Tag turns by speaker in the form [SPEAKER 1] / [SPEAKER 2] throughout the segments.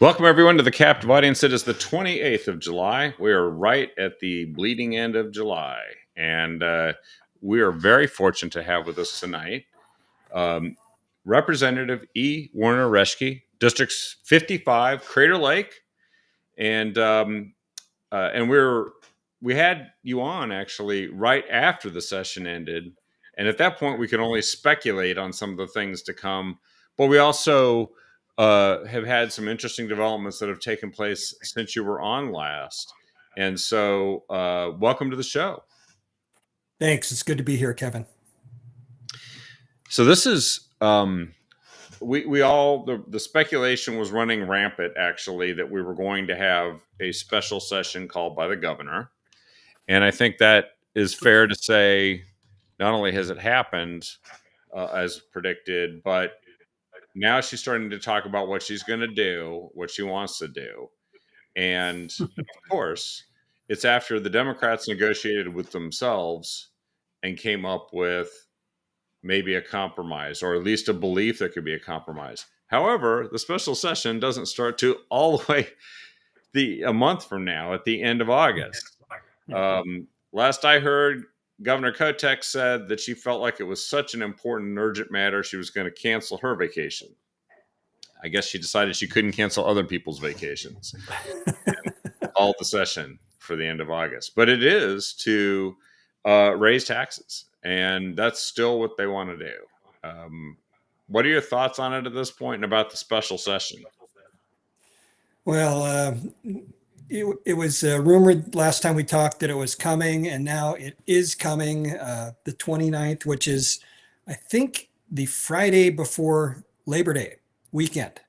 [SPEAKER 1] Welcome, everyone, to the Captive Audience. It is the 28th of July. We are right at the bleeding end of July. And we are very fortunate to have with us tonight um, Representative E. Werner Reschke, District 55, Crater Lake. And we had you on actually right after the session ended. And at that point, we could only speculate on some of the things to come. But we also have had some interesting developments that have taken place since you were on last. And so, welcome to the show.
[SPEAKER 2] Thanks. It's good to be here, Kevin.
[SPEAKER 1] So this is we all the speculation was running rampant actually that we were going to have a special session called by the governor. And I think that is fair to say. Not only has it happened as predicted, but now she's starting to talk about what she's going to do, what she wants to do. And of course, it's after the Democrats negotiated with themselves and came up with maybe a compromise, or at least a belief there could be a compromise. However, the special session doesn't start to all the way a month from now at the end of August. Last I heard, Governor Kotek said that she felt like it was such an important and urgent matter, she was going to cancel her vacation. I guess she decided she couldn't cancel other people's vacations and called the session for the end of August. But it is to raise taxes, and that's still what they want to do. What are your thoughts on it at this point and about the special session?
[SPEAKER 2] Well, it was rumored last time we talked that it was coming, and now it is coming the 29th, which is, I think, the Friday before Labor Day weekend.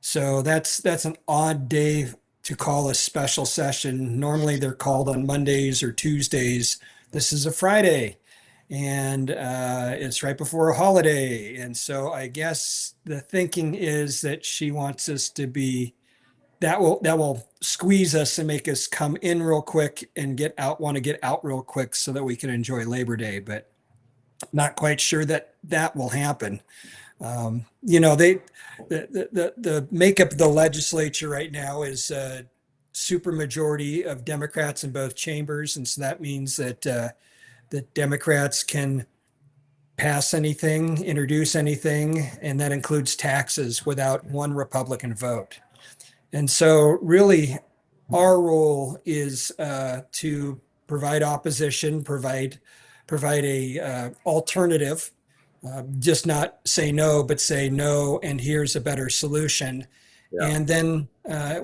[SPEAKER 2] So that's an odd day to call a special session. Normally they're called on Mondays or Tuesdays. This is a Friday, and it's right before a holiday. And so I guess the thinking is that she wants us to be that will squeeze us and make us come in real quick and want to get out real quick so that we can enjoy Labor Day. But not quite sure that that will happen. The makeup of the legislature right now is a super majority of Democrats in both chambers, and so that means that that Democrats can pass anything, introduce anything, and that includes taxes without one Republican vote. And so, really, our role is to provide opposition, provide a alternative, just not say no, but say no, and here's a better solution.
[SPEAKER 1] Yeah.
[SPEAKER 2] And then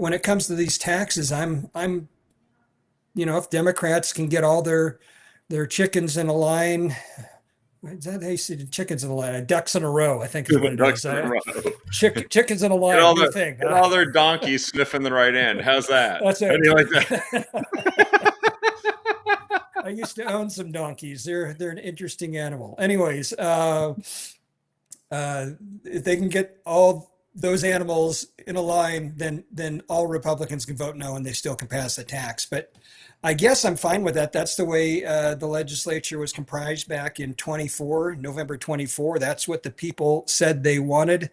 [SPEAKER 2] when it comes to these taxes, if Democrats can get all their chickens in a line. Is that how you see the chickens in a line? Ducks in a row, I think is what it
[SPEAKER 1] Ducks
[SPEAKER 2] is.
[SPEAKER 1] in a row.
[SPEAKER 2] Chickens in a line.
[SPEAKER 1] Get all their donkeys sniffing the right end. How's that?
[SPEAKER 2] That's it.
[SPEAKER 1] How do you like that?
[SPEAKER 2] I used to own some donkeys. They're an interesting animal. Anyways, if they can get all those animals in a line, then all Republicans can vote no, and they still can pass the tax. But I guess I'm fine with that. That's the way the legislature was comprised back in November 24. That's what the people said they wanted.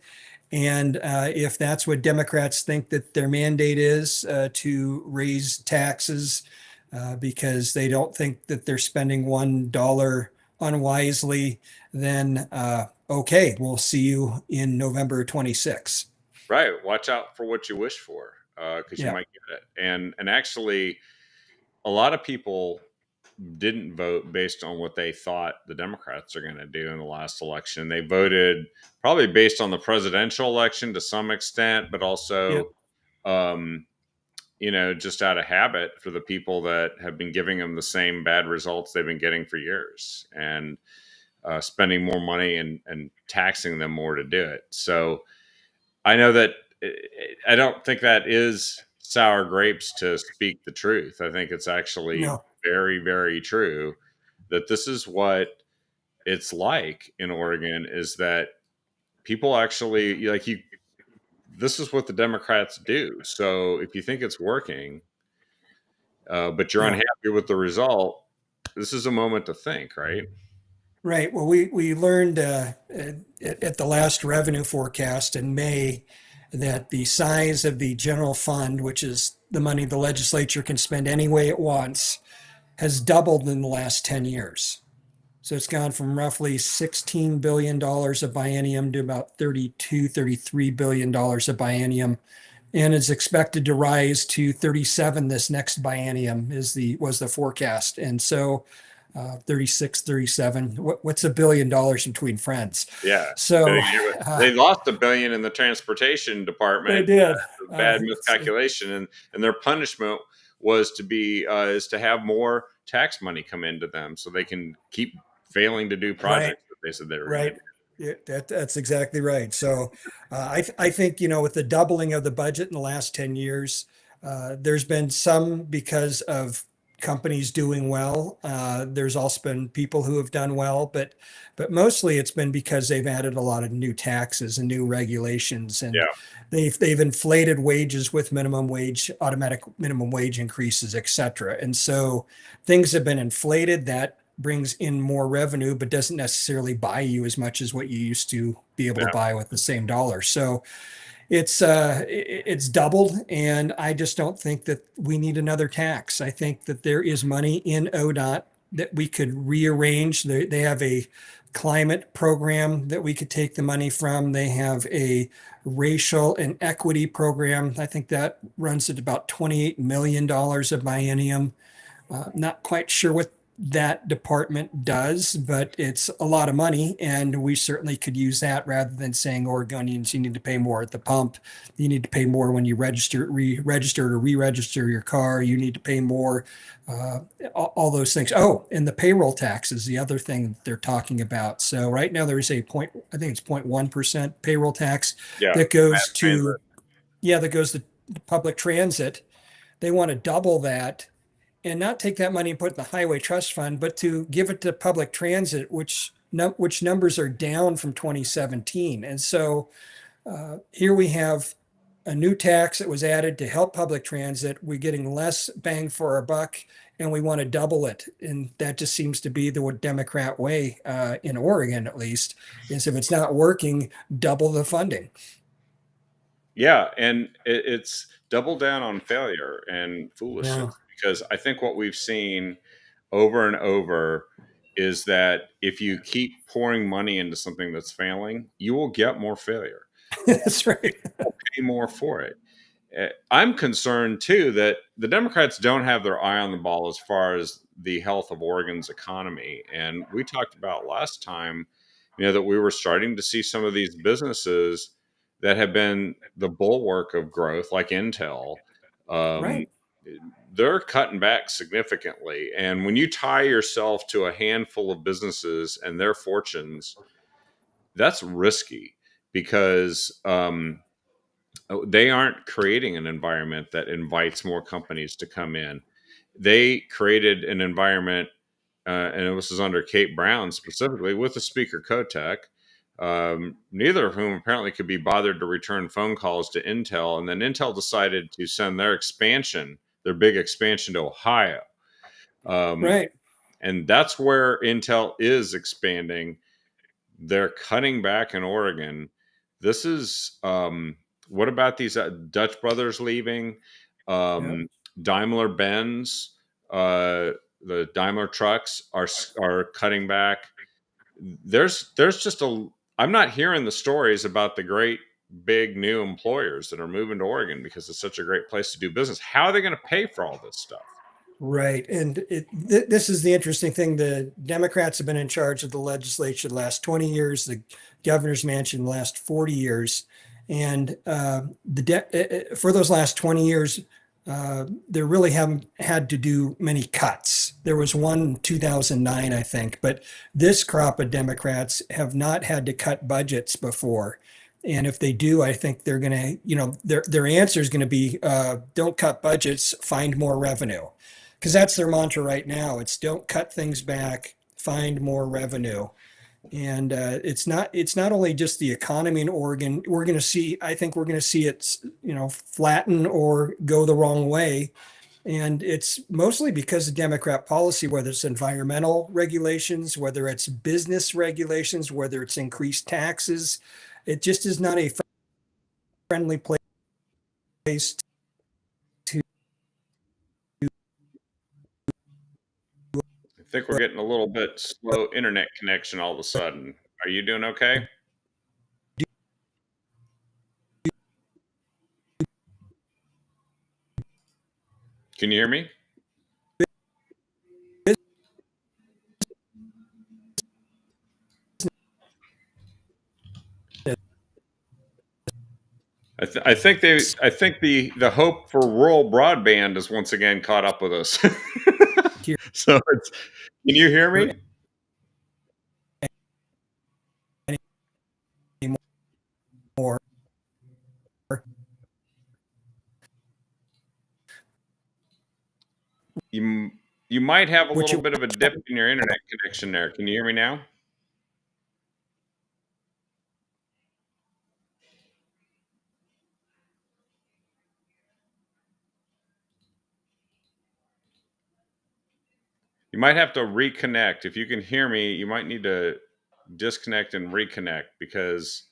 [SPEAKER 2] And if that's what Democrats think that their mandate is to raise taxes because they don't think that they're spending $1 unwisely, then okay, we'll see you in November 26.
[SPEAKER 1] Right. Watch out for what you wish for because you might get it. And actually, a lot of people didn't vote based on what they thought the Democrats are going to do in the last election. They voted probably based on the presidential election to some extent, but also, just out of habit for the people that have been giving them the same bad results they've been getting for years and spending more money and taxing them more to do it. So I know that I don't think that is sour grapes, to speak the truth. I think it's actually very, very true that this is what it's like in Oregon, is that people actually this is what the Democrats do. So if you think it's working, but you're unhappy with the result, this is a moment to think, right?
[SPEAKER 2] Right. Well, we learned at the last revenue forecast in May that the size of the general fund, which is the money the legislature can spend any way it wants, has doubled in the last 10 years. So it's gone from roughly $16 billion a biennium to about $32, $33 billion a biennium, and is expected to rise to 37 this next biennium was the forecast. And so 36, 37, what's $1 billion between friends?
[SPEAKER 1] Yeah.
[SPEAKER 2] So
[SPEAKER 1] They lost $1 billion in the transportation department.
[SPEAKER 2] they did.
[SPEAKER 1] Bad miscalculation, and their punishment was is to have more tax money come into them so they can keep failing to do projects that they said they were
[SPEAKER 2] right. Yeah, that's exactly right. So I think, with the doubling of the budget in the last 10 years, there's been some because of companies doing well. There's also been people who have done well, but mostly it's been because they've added a lot of new taxes and new regulations, and
[SPEAKER 1] Yeah.
[SPEAKER 2] they've inflated wages with minimum wage, automatic minimum wage increases, et cetera. And so things have been inflated. That brings in more revenue, but doesn't necessarily buy you as much as what you used to be able to buy with the same dollar. So it's doubled, and I just don't think that we need another tax. I think that there is money in ODOT that we could rearrange. They have a climate program that we could take the money from. They have a racial and equity program. I think that runs at about $28 million a biennium. Not quite sure what that department does, but it's a lot of money, and we certainly could use that rather than saying Oregonians, you need to pay more at the pump, you need to pay more when you re-register your car, you need to pay more, all those things. Oh, and the payroll tax is the other thing they're talking about. So right now there is I think it's 0.1% payroll tax that goes to public transit. They want to double that and not take that money and put it in the highway trust fund, but to give it to public transit, which numbers are down from 2017. And so here we have a new tax that was added to help public transit. We're getting less bang for our buck, and we want to double it. And that just seems to be the Democrat way, in Oregon, at least, is if it's not working, double the funding.
[SPEAKER 1] Yeah, and it's double down on failure and foolishness.
[SPEAKER 2] Yeah.
[SPEAKER 1] Because I think what we've seen over and over is that if you keep pouring money into something that's failing, you will get more failure.
[SPEAKER 2] That's right.
[SPEAKER 1] You'll pay more for it. I'm concerned too that the Democrats don't have their eye on the ball as far as the health of Oregon's economy. And we talked about last time, that we were starting to see some of these businesses that have been the bulwark of growth, like Intel.
[SPEAKER 2] Right.
[SPEAKER 1] They're cutting back significantly. And when you tie yourself to a handful of businesses and their fortunes, that's risky because they aren't creating an environment that invites more companies to come in. They created an environment, and this is under Kate Brown specifically, with the Speaker Kotek, neither of whom apparently could be bothered to return phone calls to Intel. And then Intel decided to send their big expansion to Ohio.
[SPEAKER 2] Right.
[SPEAKER 1] And that's where Intel is expanding. They're cutting back in Oregon. This is, what about these Dutch brothers leaving? Daimler Benz, the Daimler trucks are cutting back. There's just I'm not hearing the stories about the great big new employers that are moving to Oregon because it's such a great place to do business. How are they going to pay for all this stuff?
[SPEAKER 2] Right. And this is the interesting thing. The Democrats have been in charge of the legislature the last 20 years, the governor's mansion the last 40 years. And for those last 20 years, they really haven't had to do many cuts. There was one in 2009, I think, but this crop of Democrats have not had to cut budgets before. And if they do, I think they're going to, their answer is going to be, don't cut budgets, find more revenue. Because that's their mantra right now. It's don't cut things back, find more revenue. And it's not only just the economy in Oregon. I think we're going to see it, flatten or go the wrong way. And it's mostly because of Democrat policy, whether it's environmental regulations, whether it's business regulations, whether it's increased taxes. It just is not a friendly place to.
[SPEAKER 1] I think we're getting a little bit slow internet connection all of a sudden. Are you doing okay? Can you hear me? I think the hope for rural broadband is once again caught up with us. So can you hear me?
[SPEAKER 2] Anymore.
[SPEAKER 1] You might have a
[SPEAKER 2] Which
[SPEAKER 1] little
[SPEAKER 2] it,
[SPEAKER 1] bit of a dip in your internet connection there. Can you hear me now? You might have to reconnect. If you can hear me, you might need to disconnect and reconnect because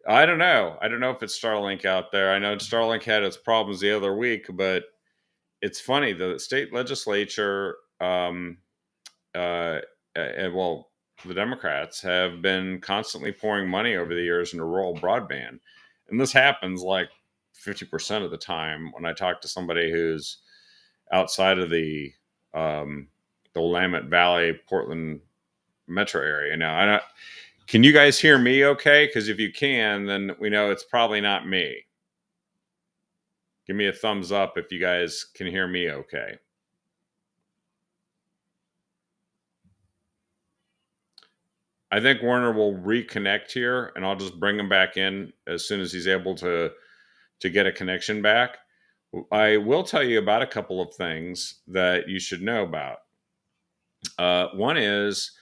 [SPEAKER 1] I don't know. I don't know if it's Starlink out there. I know Starlink had its problems the other week, but it's funny. The state legislature, uh, well, the Democrats have been constantly pouring money over the years into rural broadband, and this happens like 50% of the time when I talk to somebody who's outside of the Willamette Valley, Portland metro area. Now, I don't. Can you guys hear me okay? Because if you can, then we know it's probably not me. Give me a thumbs up if you guys can hear me okay. I think Werner will reconnect here, and I'll just bring him back in as soon as he's able to get a connection back. I will tell you about a couple of things that you should know about. One is,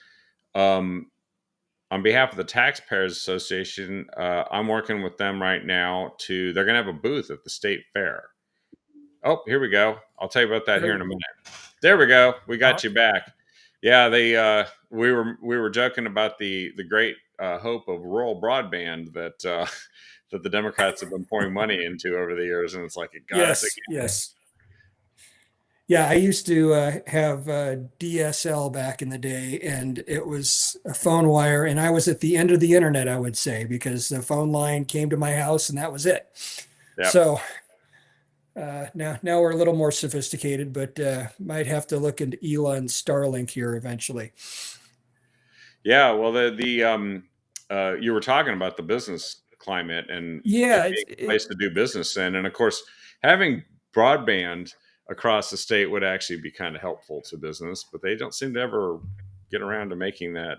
[SPEAKER 1] on behalf of the Taxpayers Association, I'm working with them right now they're going to have a booth at the state fair. Oh, here we go. I'll tell you about that here in a minute. There we go. We got you back. Yeah, we were joking about the great hope of rural broadband that that the Democrats have been pouring money into over the years, and it's like it got us again.
[SPEAKER 2] Yes. Yeah, I used to have DSL back in the day, and it was a phone wire, and I was at the end of the internet, I would say, because the phone line came to my house, and that was it.
[SPEAKER 1] Yep.
[SPEAKER 2] So now we're a little more sophisticated, but might have to look into Elon Starlink here eventually.
[SPEAKER 1] Yeah, well, you were talking about the business climate and
[SPEAKER 2] Yeah,
[SPEAKER 1] it being a place to do business in, and of course, having broadband across the state would actually be kind of helpful to business, but they don't seem to ever get around to making that.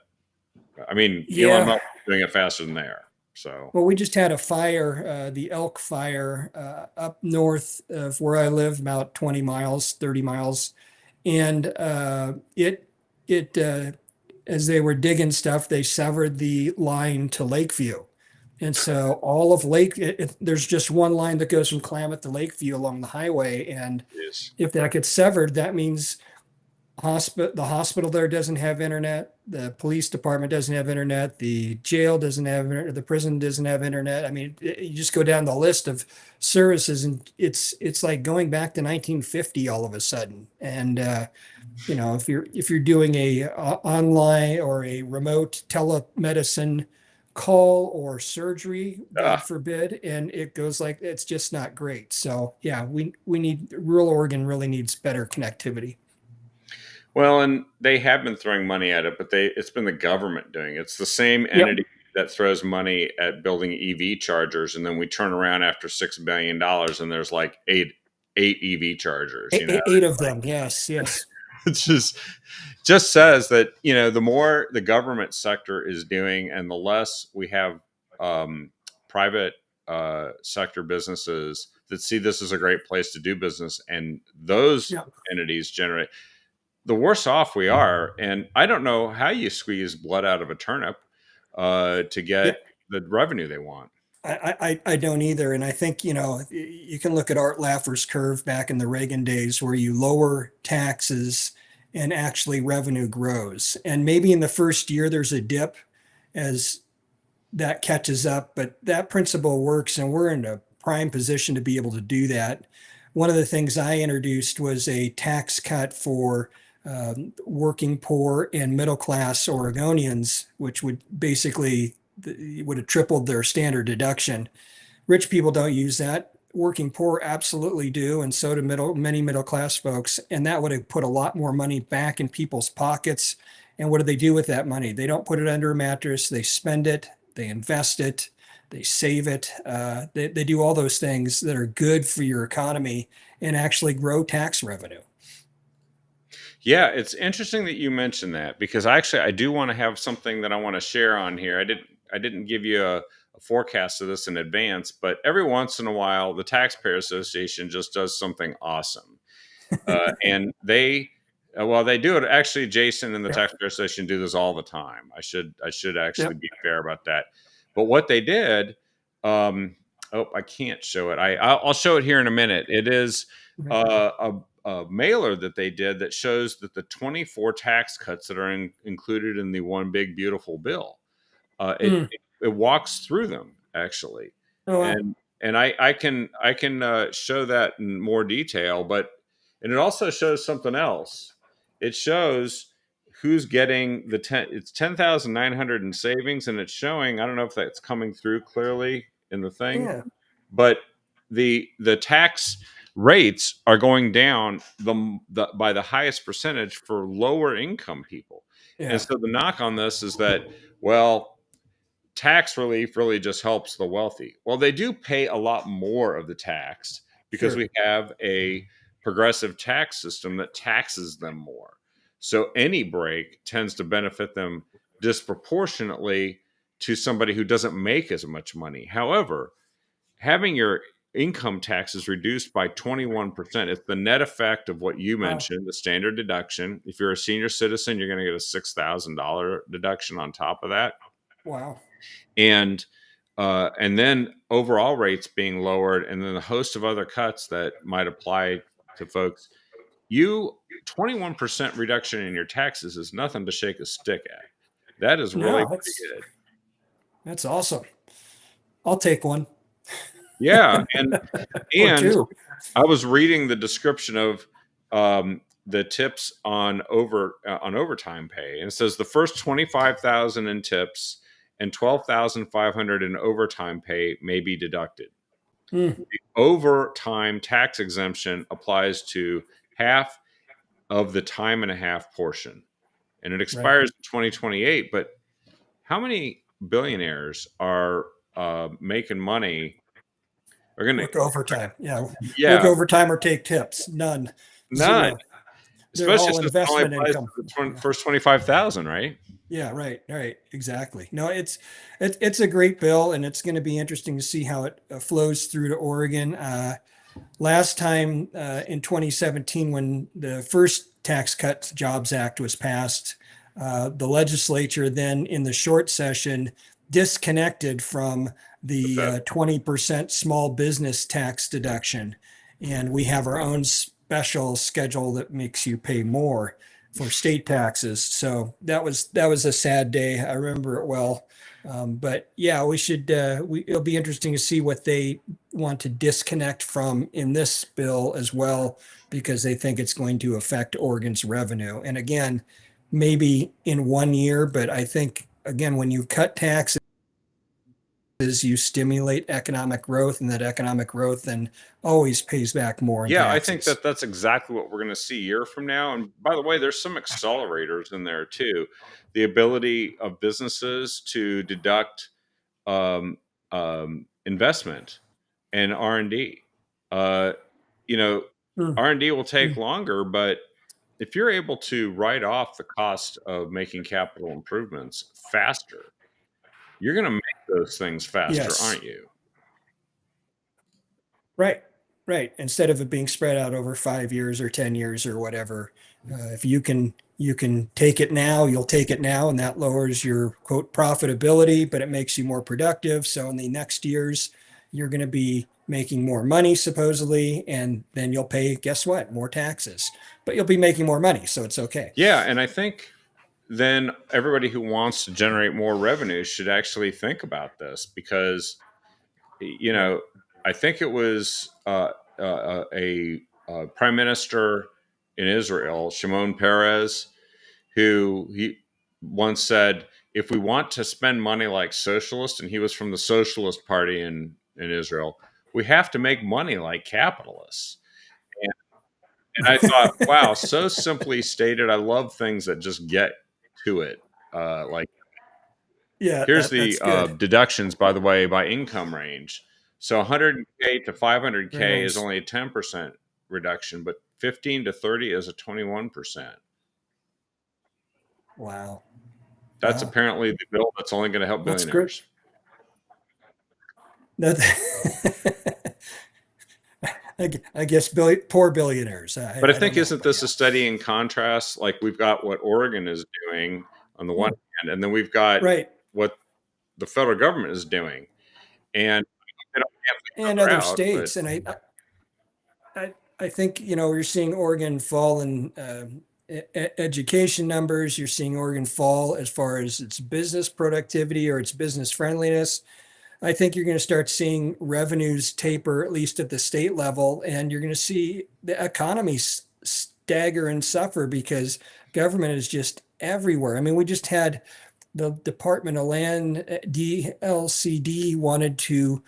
[SPEAKER 1] I mean, Elon
[SPEAKER 2] yeah.
[SPEAKER 1] Musk is doing it faster than they are. So,
[SPEAKER 2] Well, we just had a fire, the Elk Fire, up north of where I live, about 20 miles, 30 miles, and it as they were digging stuff, they severed the line to Lakeview. And so all of there's just one line that goes from Klamath to Lakeview along the highway. And
[SPEAKER 1] yes.
[SPEAKER 2] if that gets severed, that means the hospital there doesn't have internet, the police department doesn't have internet, the jail doesn't have internet, the prison doesn't have internet. I mean, you just go down the list of services, and it's like going back to 1950 all of a sudden. And if you're doing a online or a remote telemedicine call or surgery, God forbid, and it goes like, it's just not great. So yeah, we need rural Oregon really needs better connectivity.
[SPEAKER 1] Well, and they have been throwing money at it, but it's been the government doing it. It's the same entity that throws money at building EV chargers, and then we turn around after $6 billion, and there's like eight EV chargers.
[SPEAKER 2] Eight of them, yes.
[SPEAKER 1] It's just says that the more the government sector is doing, and the less we have private sector businesses that see this as a great place to do business, and those entities generate, the worse off we are. And I don't know how you squeeze blood out of a turnip to get the revenue they want.
[SPEAKER 2] I don't either. And I think, you can look at Art Laffer's curve back in the Reagan days where you lower taxes and actually revenue grows. And maybe in the first year there's a dip as that catches up, but that principle works, and we're in a prime position to be able to do that. One of the things I introduced was a tax cut for working poor and middle class Oregonians, which would basically would have tripled their standard deduction. Rich people don't use that. Working poor absolutely do, and so do many middle class folks. And that would have put a lot more money back in people's pockets. And what do they do with that money? They don't put it under a mattress. They spend it. They invest it. They save it. They do all those things that are good for your economy and actually grow tax revenue.
[SPEAKER 1] Yeah, it's interesting that you mentioned that because I do want to have something that I want to share on here. I didn't give you a forecast of this in advance, but every once in a while, the Taxpayer Association just does something awesome, and they do it. Actually, Jason and the
[SPEAKER 2] Yeah.
[SPEAKER 1] Taxpayer Association do this all the time. I should actually
[SPEAKER 2] Yep.
[SPEAKER 1] be fair about that. But what they did, I can't show it. I'll show it here in a minute. It is a mailer that they did that shows that the 24 tax cuts that are included in the one big beautiful bill.
[SPEAKER 2] Mm.
[SPEAKER 1] It walks through them actually,
[SPEAKER 2] Oh, wow.
[SPEAKER 1] and I can show that in more detail, and it also shows something else. It shows who's getting it's 10,900 in savings, and it's showing, I don't know if that's coming through clearly in the thing,
[SPEAKER 2] Yeah.
[SPEAKER 1] but the tax rates are going down by the highest percentage for lower income people. And
[SPEAKER 2] Yeah.
[SPEAKER 1] so the knock on this is that, well, tax relief really just helps the wealthy. Well, they do pay a lot more of the tax because
[SPEAKER 2] Sure.
[SPEAKER 1] we have a progressive tax system that taxes them more. So any break tends to benefit them disproportionately to somebody who doesn't make as much money. However, having your income taxes reduced by 21%, it's the net effect of what you
[SPEAKER 2] Wow.
[SPEAKER 1] mentioned, the standard deduction. If you're a senior citizen, you're going to get a $6,000 deduction on top of that.
[SPEAKER 2] Wow.
[SPEAKER 1] And and then overall rates being lowered, and then a host of other cuts that might apply to folks. You 21% reduction in your taxes is nothing to shake a stick at. That is really
[SPEAKER 2] No,
[SPEAKER 1] pretty good.
[SPEAKER 2] that's awesome. I'll take one
[SPEAKER 1] Yeah,
[SPEAKER 2] or
[SPEAKER 1] and
[SPEAKER 2] two.
[SPEAKER 1] I was reading the description of the tips on overtime pay, and it says the first 25,000 in tips and 12,500 in overtime pay may be deducted.
[SPEAKER 2] Mm.
[SPEAKER 1] Overtime tax exemption applies to half of the time and a half portion, and it
[SPEAKER 2] Right.
[SPEAKER 1] expires in 2028. But how many billionaires are making money? Are going to,
[SPEAKER 2] Work overtime. Yeah. Work
[SPEAKER 1] yeah,
[SPEAKER 2] overtime or take tips. None.
[SPEAKER 1] none.
[SPEAKER 2] Zero. They're
[SPEAKER 1] Especially
[SPEAKER 2] all
[SPEAKER 1] since it only
[SPEAKER 2] investment
[SPEAKER 1] applies to
[SPEAKER 2] income.
[SPEAKER 1] the
[SPEAKER 2] Yeah.
[SPEAKER 1] first 25,000, right?
[SPEAKER 2] Yeah, right, right, exactly. No, it's a great bill, and it's going to be interesting to see how it flows through to Oregon. Last time in 2017, when the first Tax Cuts Jobs Act was passed, the legislature then in the short session disconnected from
[SPEAKER 1] The
[SPEAKER 2] the
[SPEAKER 1] Fed.
[SPEAKER 2] 20% small business tax deduction. And we have our own special schedule that makes you pay more for state taxes. So that was a sad day. I remember it well. But yeah, we should. It'll be interesting to see what they want to disconnect from in this bill as well, because they think it's going to affect Oregon's revenue. And again, maybe in 1 year, but I think again, when you cut taxes, you stimulate economic growth, and that economic growth then always pays back more in
[SPEAKER 1] Yeah, I think
[SPEAKER 2] taxes.
[SPEAKER 1] that that's exactly what we're going to see a year from now. And by the way, there's some accelerators in there too. The ability of businesses to deduct um, investment and R&D. Uh, you know,
[SPEAKER 2] Mm,
[SPEAKER 1] R&D will take
[SPEAKER 2] mm.
[SPEAKER 1] longer, but if you're able to write off the cost of making capital improvements faster, you're going to make those things faster,
[SPEAKER 2] Yes.
[SPEAKER 1] aren't you?
[SPEAKER 2] Right, right. Instead of it being spread out over 5 years or 10 years or whatever, if you can take it now, you'll take it now, and that lowers your quote profitability, but it makes you more productive. So in the next years, you're going to be making more money supposedly, and then guess what? More taxes, but you'll be making more money, so it's okay.
[SPEAKER 1] Yeah, and I think then everybody who wants to generate more revenue should actually think about this, because
[SPEAKER 2] Right.
[SPEAKER 1] I think it was a prime minister in Israel, Shimon Peres, who he once said, if we want to spend money like socialists, and he was from the Socialist Party in Israel, we have to make money like capitalists. And I thought, wow, so simply stated. I love things that just get to it. Like,
[SPEAKER 2] Yeah,
[SPEAKER 1] here's the
[SPEAKER 2] that's good.
[SPEAKER 1] deductions, by the way, by income range. So 100K to
[SPEAKER 2] Very
[SPEAKER 1] 500K is
[SPEAKER 2] nice.
[SPEAKER 1] only a 10% reduction, but 15 to 30 is a 21%.
[SPEAKER 2] Wow.
[SPEAKER 1] That's
[SPEAKER 2] Wow.
[SPEAKER 1] apparently the bill that's only going to help
[SPEAKER 2] That's great.
[SPEAKER 1] billionaires.
[SPEAKER 2] That, I guess poor billionaires.
[SPEAKER 1] But I
[SPEAKER 2] I don't
[SPEAKER 1] think,
[SPEAKER 2] know,
[SPEAKER 1] isn't
[SPEAKER 2] but
[SPEAKER 1] this a
[SPEAKER 2] yeah.
[SPEAKER 1] study in contrast? Like, we've got what Oregon is doing on the one
[SPEAKER 2] Hmm.
[SPEAKER 1] hand, and then we've got
[SPEAKER 2] Right.
[SPEAKER 1] what the federal government is doing. And they don't cancel each
[SPEAKER 2] And
[SPEAKER 1] other
[SPEAKER 2] other
[SPEAKER 1] out, but
[SPEAKER 2] states. And I think, you're seeing Oregon fall in education numbers. You're seeing Oregon fall as far as its business productivity or its business friendliness. I think you're going to start seeing revenues taper, at least at the state level, and you're going to see the economy stagger and suffer because government is just everywhere. I mean, we just had the Department of Land, DLCD, wanted to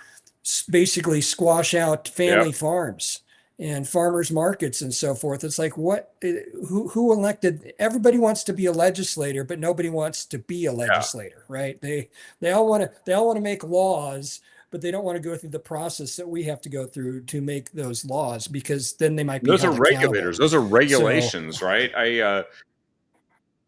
[SPEAKER 2] basically squash out
[SPEAKER 1] yeah,
[SPEAKER 2] family farms and farmers markets and so forth. It's like, what, who elected? Everybody wants to be a legislator, but nobody wants to be a
[SPEAKER 1] yeah.
[SPEAKER 2] legislator, right? They all want to make laws, but they don't want to go through the process that we have to go through to make those laws, because then they might be
[SPEAKER 1] Those are
[SPEAKER 2] held accountable.
[SPEAKER 1] regulators. Those are
[SPEAKER 2] So
[SPEAKER 1] regulations, right?
[SPEAKER 2] yeah,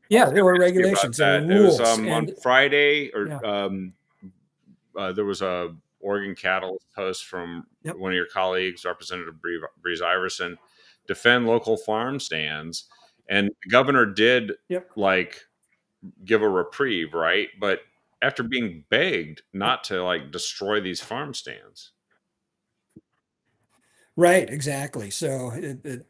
[SPEAKER 2] there were
[SPEAKER 1] Ask you about
[SPEAKER 2] regulations, there were
[SPEAKER 1] that. It was
[SPEAKER 2] rules,
[SPEAKER 1] on
[SPEAKER 2] and
[SPEAKER 1] Friday, or
[SPEAKER 2] yeah,
[SPEAKER 1] there was a Oregon Catalyst post from
[SPEAKER 2] yep,
[SPEAKER 1] one of your colleagues, Representative Breeze Iverson, defend local farm stands, and the governor did,
[SPEAKER 2] yep,
[SPEAKER 1] like, give a reprieve, right? But after being begged
[SPEAKER 2] yep.
[SPEAKER 1] not to, like, destroy these farm stands.
[SPEAKER 2] Right, exactly. So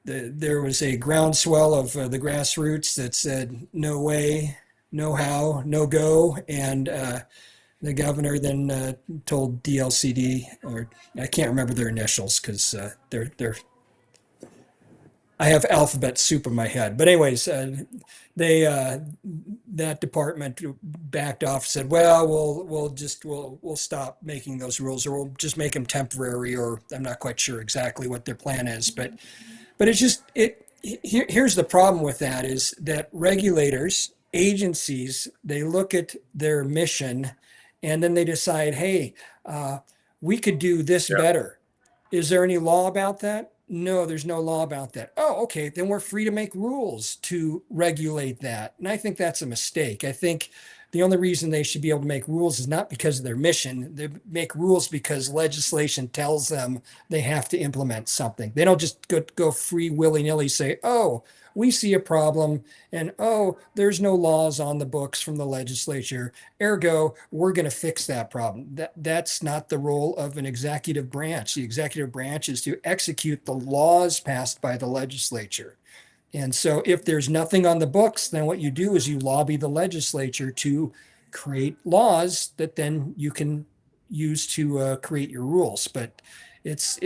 [SPEAKER 2] there was a groundswell of the grassroots that said, no way, no how, no go. And the governor then told DLCD, or I can't remember their initials because they're I have alphabet soup in my head. But anyways, they that department backed off, said, "Well, we'll stop making those rules, or we'll just make them temporary." Or I'm not quite sure exactly what their plan is, but it's just it. Here's the problem with that is that regulators, agencies, they look at their mission, and then they decide, hey, uh, we could do this
[SPEAKER 1] Yeah.
[SPEAKER 2] better. Is there any law about that? No, there's no law about that. Oh, okay. Then we're free to make rules to regulate that. And I think that's a mistake. I think the only reason they should be able to make rules is not because of their mission. They make rules because legislation tells them they have to implement something. They don't just go free willy nilly say, oh, we see a problem, and oh, there's no laws on the books from the legislature. Ergo, we're going to fix that problem. That's not the role of an executive branch. The executive branch is to execute the laws passed by the legislature. And so if there's nothing on the books, then what you do is you lobby the legislature to create laws that then you can use to create your rules. But this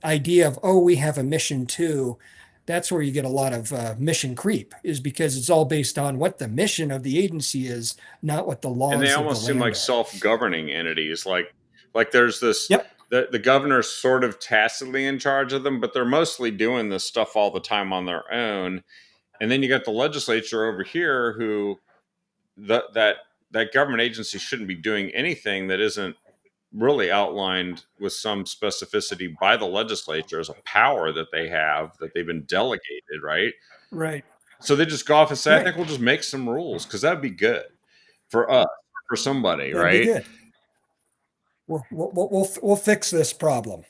[SPEAKER 2] idea of, oh, we have a mission too. That's where you get a lot of mission creep, is because it's all based on what the mission of the agency is, not what the
[SPEAKER 1] And they
[SPEAKER 2] laws of the
[SPEAKER 1] almost seem
[SPEAKER 2] land
[SPEAKER 1] like
[SPEAKER 2] are.
[SPEAKER 1] self-governing entities. Like there's this,
[SPEAKER 2] Yep.
[SPEAKER 1] the governor's sort of tacitly in charge of them, but they're mostly doing this stuff all the time on their own. And then you got the legislature over here, who that government agency shouldn't be doing anything that isn't really outlined with some specificity by the legislature as a power that they have, that they've been delegated, right?
[SPEAKER 2] Right.
[SPEAKER 1] So they just go off and say, I think
[SPEAKER 2] Right.
[SPEAKER 1] we'll just make some rules, because that'd be good for us, for somebody,
[SPEAKER 2] That'd be
[SPEAKER 1] right?
[SPEAKER 2] good. We'll fix this problem.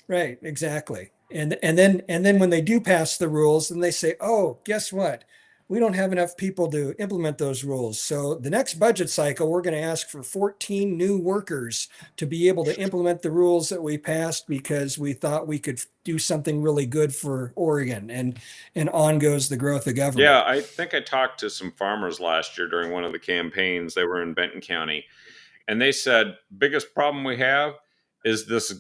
[SPEAKER 2] Right, exactly. And then when they do pass the rules, then they say, "Oh, guess what? we don't have enough people to implement those rules. So the next budget cycle, we're going to ask for 14 new workers to be able to implement the rules that we passed because we thought we could do something really good for Oregon. And on goes the growth of
[SPEAKER 1] Yeah,
[SPEAKER 2] government.
[SPEAKER 1] I think I talked to some farmers last year during one of the campaigns. They were in Benton County, and they said biggest problem we have is this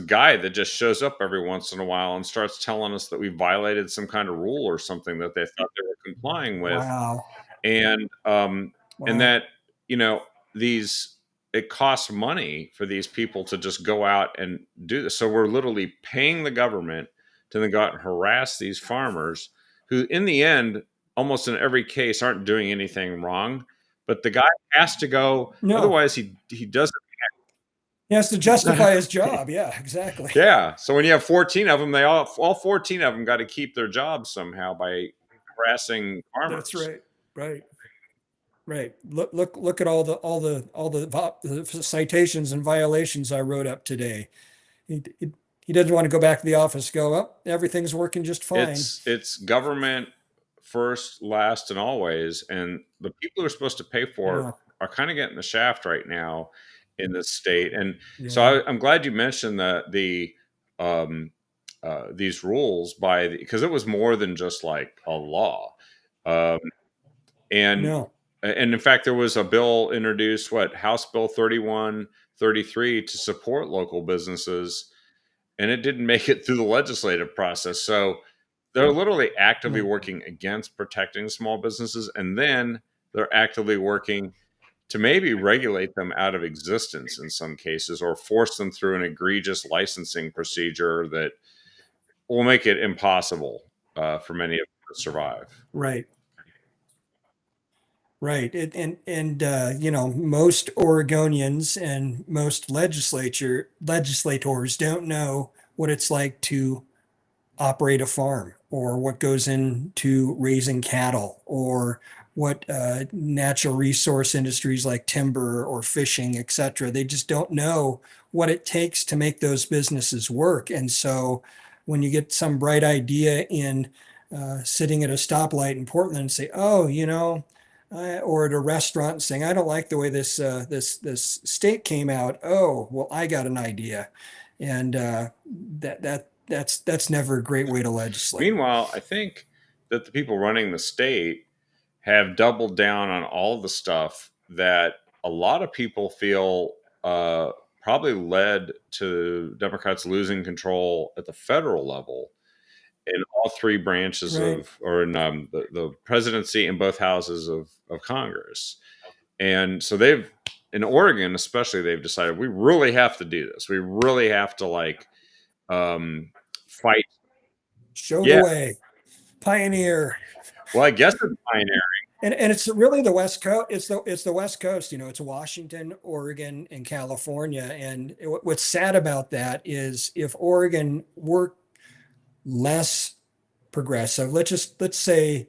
[SPEAKER 1] guy that just shows up every once in a while and starts telling us that we violated some kind of rule or something that they thought they were complying with,
[SPEAKER 2] Wow.
[SPEAKER 1] and
[SPEAKER 2] Wow.
[SPEAKER 1] that you know these it costs money for these people to just go out and do this. So we're literally paying the government to then go out and harass these farmers who, in the end, almost in every case, aren't doing anything wrong. But the guy has to go,
[SPEAKER 2] No,
[SPEAKER 1] otherwise he doesn't.
[SPEAKER 2] he has to justify his job. Yeah, exactly.
[SPEAKER 1] Yeah. So when you have 14 of them, they all 14 of them got to keep their jobs somehow by harassing
[SPEAKER 2] That's
[SPEAKER 1] farmers.
[SPEAKER 2] right. Right. Right. Look at all the citations and violations I wrote up today. He doesn't want to go back to the office, go, oh, everything's working just fine.
[SPEAKER 1] It's government first, last, and always, and the people who are supposed to pay for it
[SPEAKER 2] Yeah.
[SPEAKER 1] are kind of getting the shaft right now in this state. And so
[SPEAKER 2] Yeah.
[SPEAKER 1] I'm glad you mentioned um, these rules because it was more than just like a law. Um, and
[SPEAKER 2] No.
[SPEAKER 1] and in fact, there was a bill introduced, House Bill 3133, to support local businesses, and it didn't make it through the legislative process. So they're literally actively
[SPEAKER 2] No.
[SPEAKER 1] working against protecting small businesses, and then they're actively working to maybe regulate them out of existence in some cases, or force them through an egregious licensing procedure that will make it impossible for many of them to survive.
[SPEAKER 2] Right. Right. Most Oregonians and most legislators don't know what it's like to operate a farm or what goes into raising cattle or what natural resource industries like timber or fishing, et cetera. They just don't know what it takes to make those businesses work. And so when you get some bright idea in sitting at a stoplight in Portland and say, oh, or at a restaurant and saying, I don't like the way this steak came out. Oh, well, I got an idea. And that's never a great way to legislate.
[SPEAKER 1] Meanwhile, I think that the people running the state have doubled down on all the stuff that a lot of people feel probably led to Democrats losing control at the federal level in all three branches
[SPEAKER 2] Right.
[SPEAKER 1] or in the presidency and both houses of Congress. And so in Oregon especially, they've decided we really have to do this. We really have to um, fight.
[SPEAKER 2] Show the
[SPEAKER 1] Yeah.
[SPEAKER 2] way. Pioneer.
[SPEAKER 1] Well, I guess it's binary.
[SPEAKER 2] And it's really the West Coast. It's the West Coast. It's Washington, Oregon, and California. And what's sad about that is if Oregon were less progressive, let's say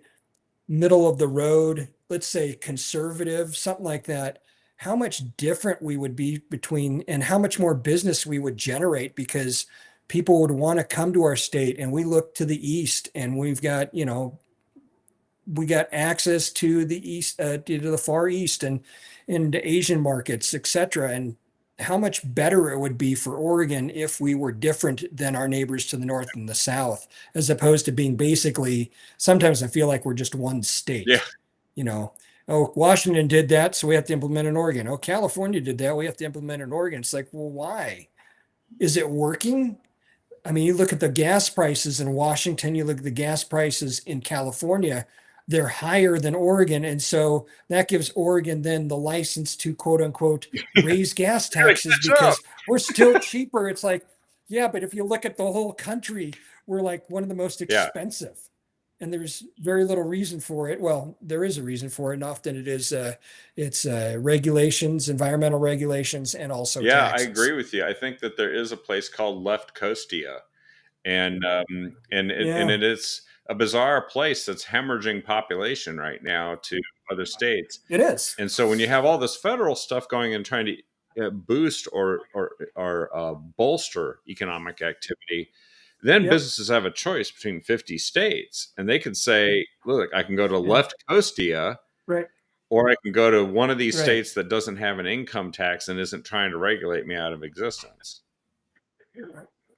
[SPEAKER 2] middle of the road, let's say conservative, something like that, how much different we would be between and how much more business we would generate because people would want to come to our state and we look to the east and we got access to the east, to the far east and to Asian markets, etc. And how much better it would be for Oregon if we were different than our neighbors to the north and the south, as opposed to being basically, sometimes I feel like we're just one
[SPEAKER 1] Yeah.
[SPEAKER 2] state, you know. Oh, Washington did that, so we have to implement in Oregon. Oh, California did that, we have to implement in Oregon. It's like, well, why? Is it working? I mean, you look at the gas prices in Washington, you look at the gas prices in California, they're higher than Oregon. And so that gives Oregon then the license to quote unquote raise gas
[SPEAKER 1] Gotta
[SPEAKER 2] taxes
[SPEAKER 1] catch up.
[SPEAKER 2] because we're still cheaper. It's like, yeah, but if you look at the whole country, we're like one of the most
[SPEAKER 1] Yeah.
[SPEAKER 2] expensive. And there's very little reason for it. Well, there is a reason for it, and often it's regulations, environmental regulations, and also
[SPEAKER 1] Yeah, I agree
[SPEAKER 2] taxes.
[SPEAKER 1] with you. I think that there is a place called Left Coastia, and
[SPEAKER 2] Yeah,
[SPEAKER 1] it is a bizarre place that's hemorrhaging population right now to other states.
[SPEAKER 2] it is.
[SPEAKER 1] And so when you have all this federal stuff going and trying to boost or bolster economic activity, then
[SPEAKER 2] Yep.
[SPEAKER 1] businesses have a choice between 50 states, and they could say, look, I can go to
[SPEAKER 2] Yeah.
[SPEAKER 1] left coastia,
[SPEAKER 2] Right.
[SPEAKER 1] or I can go to one of these
[SPEAKER 2] Right.
[SPEAKER 1] states that doesn't have an income tax and isn't trying to regulate me out of existence.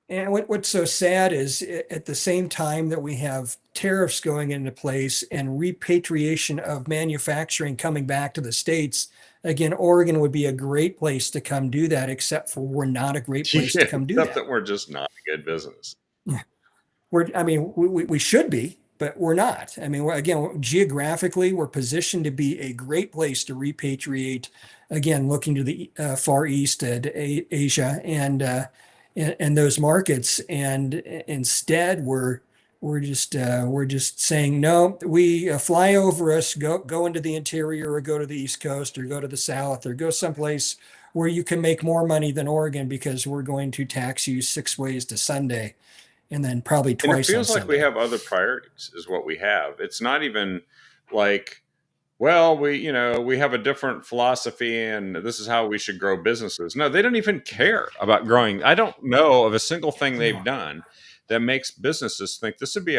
[SPEAKER 2] And what's so sad is at the same time that we have tariffs going into place and repatriation of manufacturing coming back to the States, again, Oregon would be a great place to come do that, except for we're not a great place to
[SPEAKER 1] Yeah,
[SPEAKER 2] come do
[SPEAKER 1] except
[SPEAKER 2] that.
[SPEAKER 1] that we're just not a good business.
[SPEAKER 2] I mean, we should be, but we're not. I mean, again, geographically, we're positioned to be a great place to repatriate. Again, looking to the Far East, Asia, and those markets, and instead we're just saying no. We fly over us, go into the interior, or go to the East Coast, or go to the South, or go someplace where you can make more money than Oregon because we're going to tax you 6 ways to Sunday and then probably
[SPEAKER 1] And it
[SPEAKER 2] twice on
[SPEAKER 1] feels like we
[SPEAKER 2] Sunday.
[SPEAKER 1] have other priorities, is what we have. It's not even like, well, we have a different philosophy and this is how we should grow businesses. No, they don't even care about growing. I don't know of a single thing they've
[SPEAKER 2] No.
[SPEAKER 1] done that makes businesses think this would be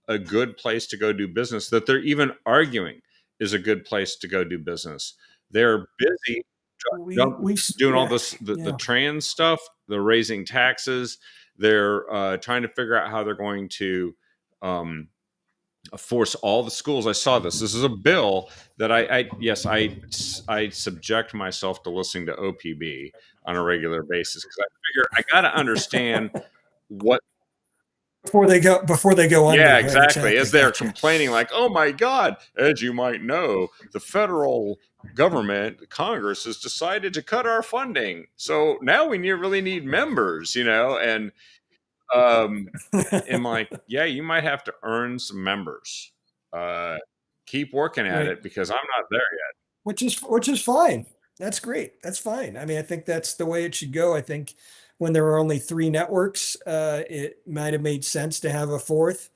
[SPEAKER 1] a good place to go do business, that they're even arguing is a good place to go do business. They're busy doing all
[SPEAKER 2] Yeah,
[SPEAKER 1] this, the
[SPEAKER 2] yeah.
[SPEAKER 1] trans stuff. They're raising taxes. They're trying to figure out how they're going to um, force all the schools. I saw this. This is a bill that I subject myself to listening to OPB on a regular basis because I figure I got to understand what.
[SPEAKER 2] Before they go
[SPEAKER 1] Yeah,
[SPEAKER 2] under, right?
[SPEAKER 1] exactly.
[SPEAKER 2] Exactly.
[SPEAKER 1] As they're
[SPEAKER 2] Gotcha.
[SPEAKER 1] complaining, like, "Oh my God, as you might know, the federal government, Congress, has decided to cut our funding. So now we really need members, and um, am like, yeah, you might have to earn some members. Uh, keep working at
[SPEAKER 2] Right.
[SPEAKER 1] it because I'm not there yet.
[SPEAKER 2] Which is fine. That's great. That's fine. I mean, I think that's the way it should go. I think when there were only three networks, it might have made sense to have a fourth.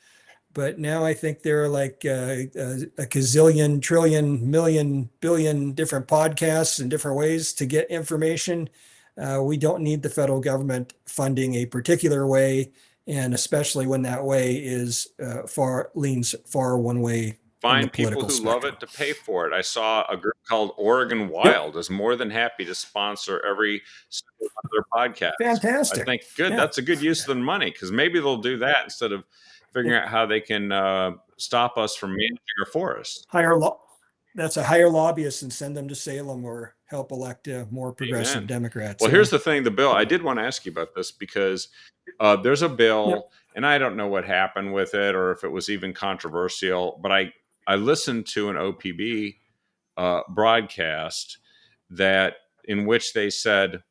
[SPEAKER 2] But now I think there are like a gazillion, trillion, million, billion different podcasts and different ways to get information. We don't need the federal government funding a particular way, and especially when that way is leans far one way in the
[SPEAKER 1] Find people
[SPEAKER 2] political
[SPEAKER 1] who love
[SPEAKER 2] spectrum.
[SPEAKER 1] it to pay for it. I saw a group called Oregon
[SPEAKER 2] Yep,
[SPEAKER 1] Wild is more than happy to sponsor every single one of their podcasts. I
[SPEAKER 2] fantastic.
[SPEAKER 1] think good.
[SPEAKER 2] Yeah,
[SPEAKER 1] That's a good use of the money because maybe they'll do that instead of
[SPEAKER 2] yeah.
[SPEAKER 1] figuring out how they can stop us from managing our forests.
[SPEAKER 2] Hire law. That's a hire lobbyists and send them to Salem or help elect more progressive
[SPEAKER 1] Amen.
[SPEAKER 2] Democrats.
[SPEAKER 1] Well,
[SPEAKER 2] Yeah.
[SPEAKER 1] here's the thing, the bill. I did want to ask you about this because there's a
[SPEAKER 2] Yep.
[SPEAKER 1] bill, and I don't know what happened with it or if it was even controversial, but I listened to an OPB broadcast that in which they said,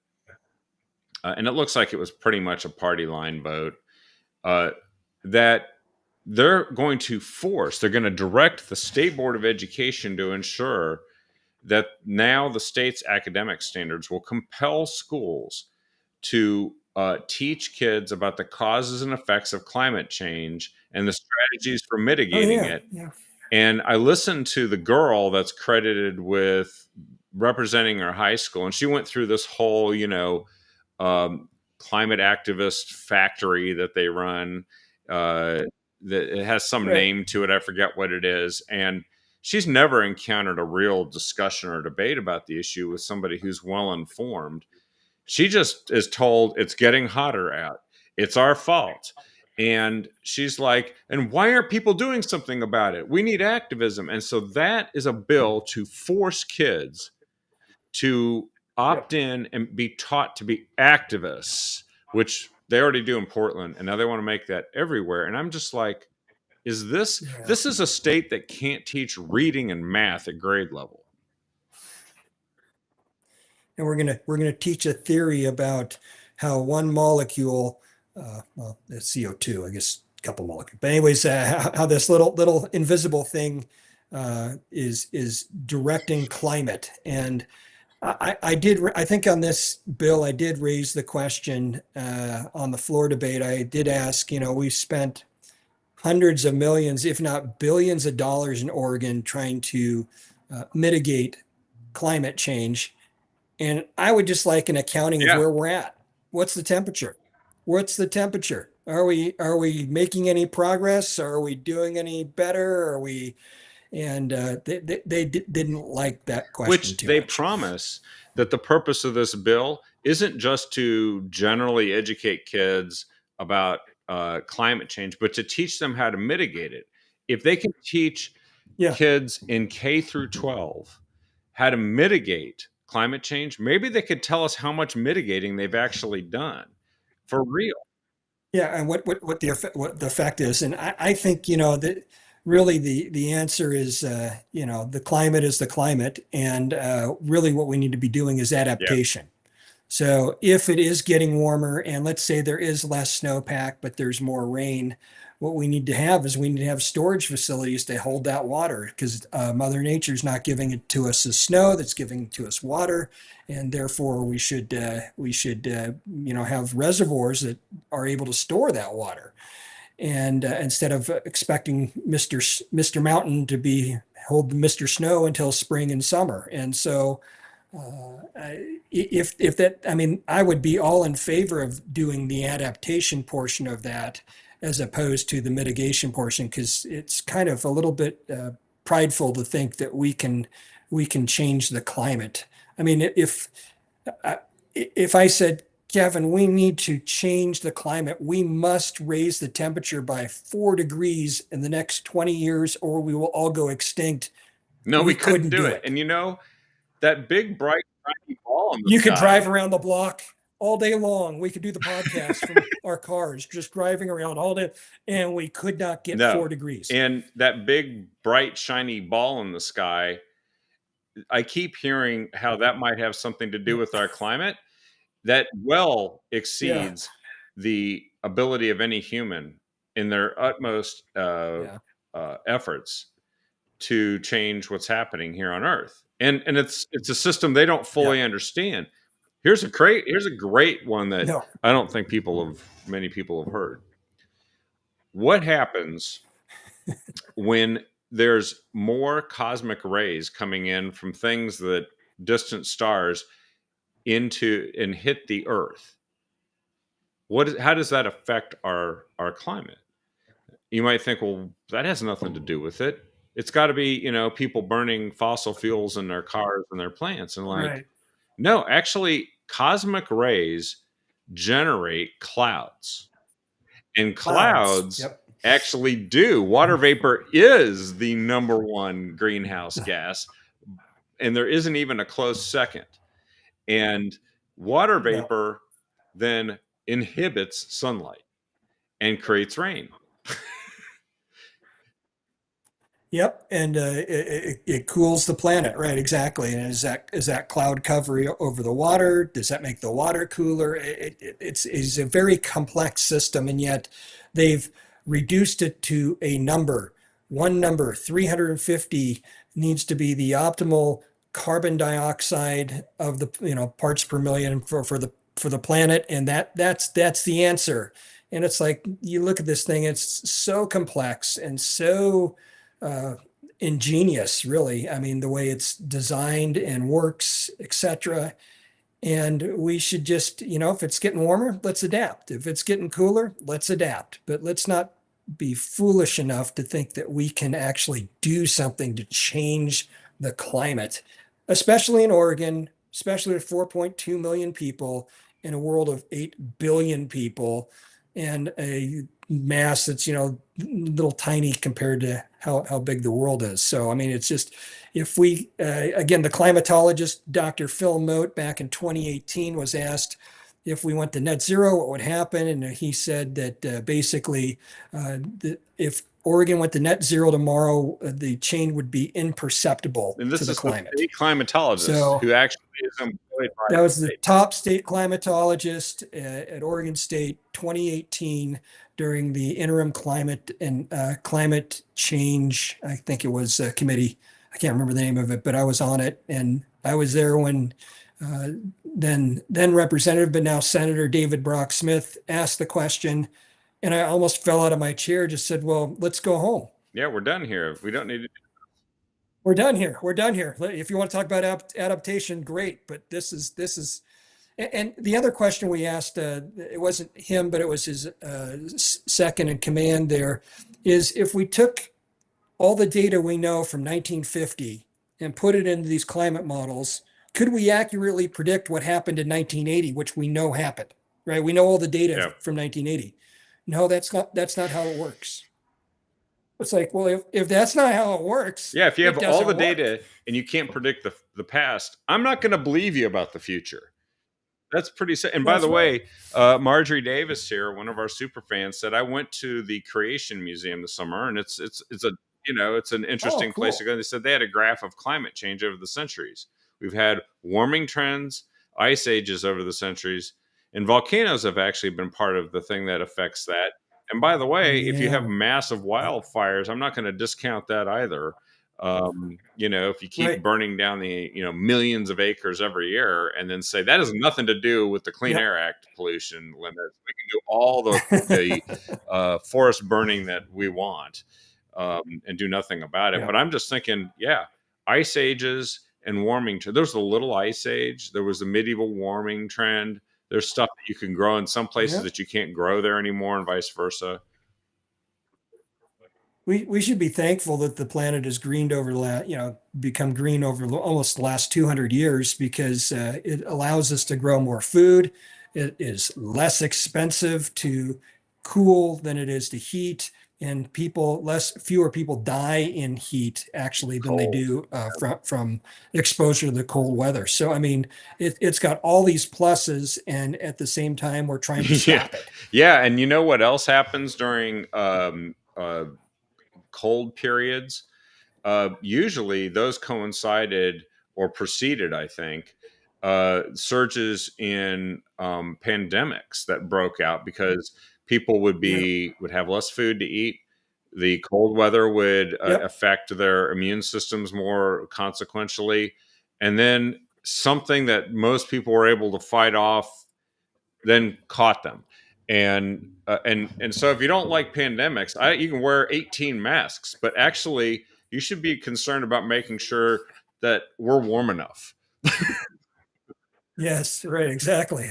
[SPEAKER 1] and it looks like it was pretty much a party line vote, uh, that they're going to direct the State Board of Education to ensure that now the state's academic standards will compel schools to teach kids about the causes and effects of climate change and the strategies for
[SPEAKER 2] Oh
[SPEAKER 1] mitigating
[SPEAKER 2] yeah.
[SPEAKER 1] it.
[SPEAKER 2] Yeah.
[SPEAKER 1] And I listened to the girl that's credited with representing her high school, and she went through this whole, climate activist factory that they run. That it has some
[SPEAKER 2] Right.
[SPEAKER 1] name to it. I forget what it is. And she's never encountered a real discussion or debate about the issue with somebody who's well informed. She just is told it's getting hotter out. It's our fault. And she's like, and why aren't people doing something about it? We need activism. And so that is a bill to force kids to
[SPEAKER 2] Yep.
[SPEAKER 1] opt in and be taught to be activists, which they already do in Portland. And now they want to make that everywhere. And I'm just like,
[SPEAKER 2] Yeah.
[SPEAKER 1] this is a state that can't teach reading and math at grade level.
[SPEAKER 2] And we're gonna teach a theory about how one molecule, well, it's CO2, I guess, a couple molecules. But anyways, how this little invisible thing is directing climate. And I think on this bill, I did raise the question on the floor debate. I did ask, we spent hundreds of millions, if not billions of dollars in Oregon trying to mitigate climate change. And I would just like an accounting of
[SPEAKER 1] Yeah.
[SPEAKER 2] where we're at. What's the temperature? What's the temperature? Are we making any progress? Are we doing any better? Are we? And didn't like that question
[SPEAKER 1] Which
[SPEAKER 2] too
[SPEAKER 1] they
[SPEAKER 2] much.
[SPEAKER 1] promise that the purpose of this bill isn't just to generally educate kids about climate change, but to teach them how to mitigate it. If they can teach
[SPEAKER 2] Yeah.
[SPEAKER 1] kids in K through 12 how to mitigate climate change, maybe they could tell us how much mitigating they've actually done for real.
[SPEAKER 2] Yeah, and what the effect is, and I think that really the answer is the climate is the climate, and really what we need to be doing is
[SPEAKER 1] Yeah.
[SPEAKER 2] adaptation. So if it is getting warmer, and let's say there is less snowpack, but there's more rain, what we need to have is we need to have storage facilities to hold that water because Mother Nature's not giving it to us as snow; that's giving to us water, and therefore we should have reservoirs that are able to store that water. And instead of expecting Mr. Mountain to be hold Mr. Snow until spring and summer, and so if that, I mean, I would be all in favor of doing the adaptation portion of that as opposed to the mitigation portion because it's kind of a little bit prideful to think that we can change the climate. I mean, if I said, Kevin, we need to change the climate, we must raise the temperature by 4 degrees in the next 20 years, or we will all go extinct.
[SPEAKER 1] No,
[SPEAKER 2] We
[SPEAKER 1] we couldn't
[SPEAKER 2] couldn't
[SPEAKER 1] do
[SPEAKER 2] do
[SPEAKER 1] it.
[SPEAKER 2] it.
[SPEAKER 1] And that big, bright, shiny ball in the
[SPEAKER 2] You could
[SPEAKER 1] sky.
[SPEAKER 2] drive around the block all day long. We could do the podcast from our cars, just driving around all day, and we could not get
[SPEAKER 1] No.
[SPEAKER 2] 4 degrees.
[SPEAKER 1] And that big, bright, shiny ball in the sky, I keep hearing how that might have something to do with our climate. That well
[SPEAKER 2] Yeah,
[SPEAKER 1] exceeds the ability of any human in their utmost
[SPEAKER 2] yeah,
[SPEAKER 1] efforts to change what's happening here on Earth. And it's a system they don't
[SPEAKER 2] yeah.
[SPEAKER 1] fully understand. Here's a great one that
[SPEAKER 2] No,
[SPEAKER 1] I don't think many people have heard. What happens when there's more cosmic rays coming in from things that distant stars into and hit the Earth? How does that affect our climate? You might think, well, that has nothing to do with it. It's got to be, people burning fossil fuels in their cars and their plants. And like,
[SPEAKER 2] right.
[SPEAKER 1] no, actually, cosmic rays generate clouds, and
[SPEAKER 2] Clouds.
[SPEAKER 1] clouds
[SPEAKER 2] Yep.
[SPEAKER 1] actually do. Water vapor is the number one greenhouse gas, and there isn't even a close second. And water
[SPEAKER 2] No.
[SPEAKER 1] vapor then inhibits sunlight and creates rain.
[SPEAKER 2] Yep, and it cools the planet, right? Exactly. And is that cloud cover over the water? Does that make the water cooler? It's a very complex system, and yet they've reduced it to a number. One number, 350, needs to be the optimal carbon dioxide of the parts per million for the planet, and that's the answer. And it's like you look at this thing, it's so complex and so uh, ingenious, really. I mean, the way it's designed and works, etc. And we should just, if it's getting warmer, let's adapt. If it's getting cooler, let's adapt. But let's not be foolish enough to think that we can actually do something to change the climate, especially in Oregon, especially with 4.2 million people in a world of 8 billion people and a mass that's, little tiny compared to how big the world is. So, I mean, it's just, if we, again, the climatologist, Dr. Phil Mote, back in 2018 was asked if we went to net zero, what would happen? And he said that basically, if Oregon went to net zero tomorrow, the change would be imperceptible
[SPEAKER 1] And
[SPEAKER 2] to
[SPEAKER 1] this
[SPEAKER 2] the
[SPEAKER 1] is the
[SPEAKER 2] climate.
[SPEAKER 1] state climatologist
[SPEAKER 2] So
[SPEAKER 1] who actually is employed by
[SPEAKER 2] that
[SPEAKER 1] the
[SPEAKER 2] was the
[SPEAKER 1] state.
[SPEAKER 2] top state climatologist at Oregon State 2018 during the interim climate and climate change. I think it was a committee. I can't remember the name of it, but I was on it, and I was there when uh, then Representative, but now Senator David Brock Smith asked the question, and I almost fell out of my chair. Just said, "Well, let's go home.
[SPEAKER 1] Yeah, we're done here. We don't need to.
[SPEAKER 2] We're done here. We're done here. If you want to talk about adaptation, great, but this is And the other question we asked, it wasn't him, but it was his second in command there, is if we took all the data we know from 1950 and put it into these climate models, could we accurately predict what happened in 1980, which we know happened, right? We know all the data
[SPEAKER 1] Yeah.
[SPEAKER 2] from 1980. No, that's not how it works. It's like, well, if that's not how it works,
[SPEAKER 1] Yeah, if you
[SPEAKER 2] it
[SPEAKER 1] have all
[SPEAKER 2] doesn't
[SPEAKER 1] the
[SPEAKER 2] work.
[SPEAKER 1] data and you can't predict the past, I'm not going to believe you about the future. That's pretty. And by
[SPEAKER 2] That's
[SPEAKER 1] the
[SPEAKER 2] right.
[SPEAKER 1] way, Marjorie Davis here, one of our super fans, said I went to the Creation Museum this summer, and it's a it's an
[SPEAKER 2] Oh,
[SPEAKER 1] interesting place to
[SPEAKER 2] cool.
[SPEAKER 1] go. They said they had a graph of climate change over the centuries. We've had warming trends, ice ages over the centuries, and volcanoes have actually been part of the thing that affects that. And by the way, if you have
[SPEAKER 2] Yeah.
[SPEAKER 1] massive wildfires, I'm not going to discount that either. If you keep
[SPEAKER 2] Right.
[SPEAKER 1] burning down the millions of acres every year, and then say that has nothing to do with the Clean
[SPEAKER 2] Yep.
[SPEAKER 1] Air Act pollution limits, we can do all the forest burning that we want, and do nothing about it.
[SPEAKER 2] Yeah.
[SPEAKER 1] But I'm just thinking, yeah, ice ages and warming. There was the little ice age. There was the medieval warming trend. There's stuff that you can grow in some places
[SPEAKER 2] Yeah.
[SPEAKER 1] that you can't grow there anymore, and vice versa.
[SPEAKER 2] We should be thankful that the planet has greened over become green over almost the last 200 years because it allows us to grow more food. It is less expensive to cool than it is to heat, and fewer people die in heat actually than they
[SPEAKER 1] Cold.
[SPEAKER 2] do from exposure to the cold weather. So, I mean, it's got all these pluses, and at the same time, we're trying to
[SPEAKER 1] Yeah,
[SPEAKER 2] stop it.
[SPEAKER 1] yeah. And you know what else happens during cold periods? Usually those coincided or preceded, I think, surges in pandemics that broke out because people
[SPEAKER 2] Yeah.
[SPEAKER 1] would have less food to eat. The cold weather would
[SPEAKER 2] Yep.
[SPEAKER 1] affect their immune systems more consequentially, and then something that most people were able to fight off then caught them. And so if you don't like pandemics, you can wear 18 masks, but actually you should be concerned about making sure that we're warm enough.
[SPEAKER 2] Yes, right, exactly.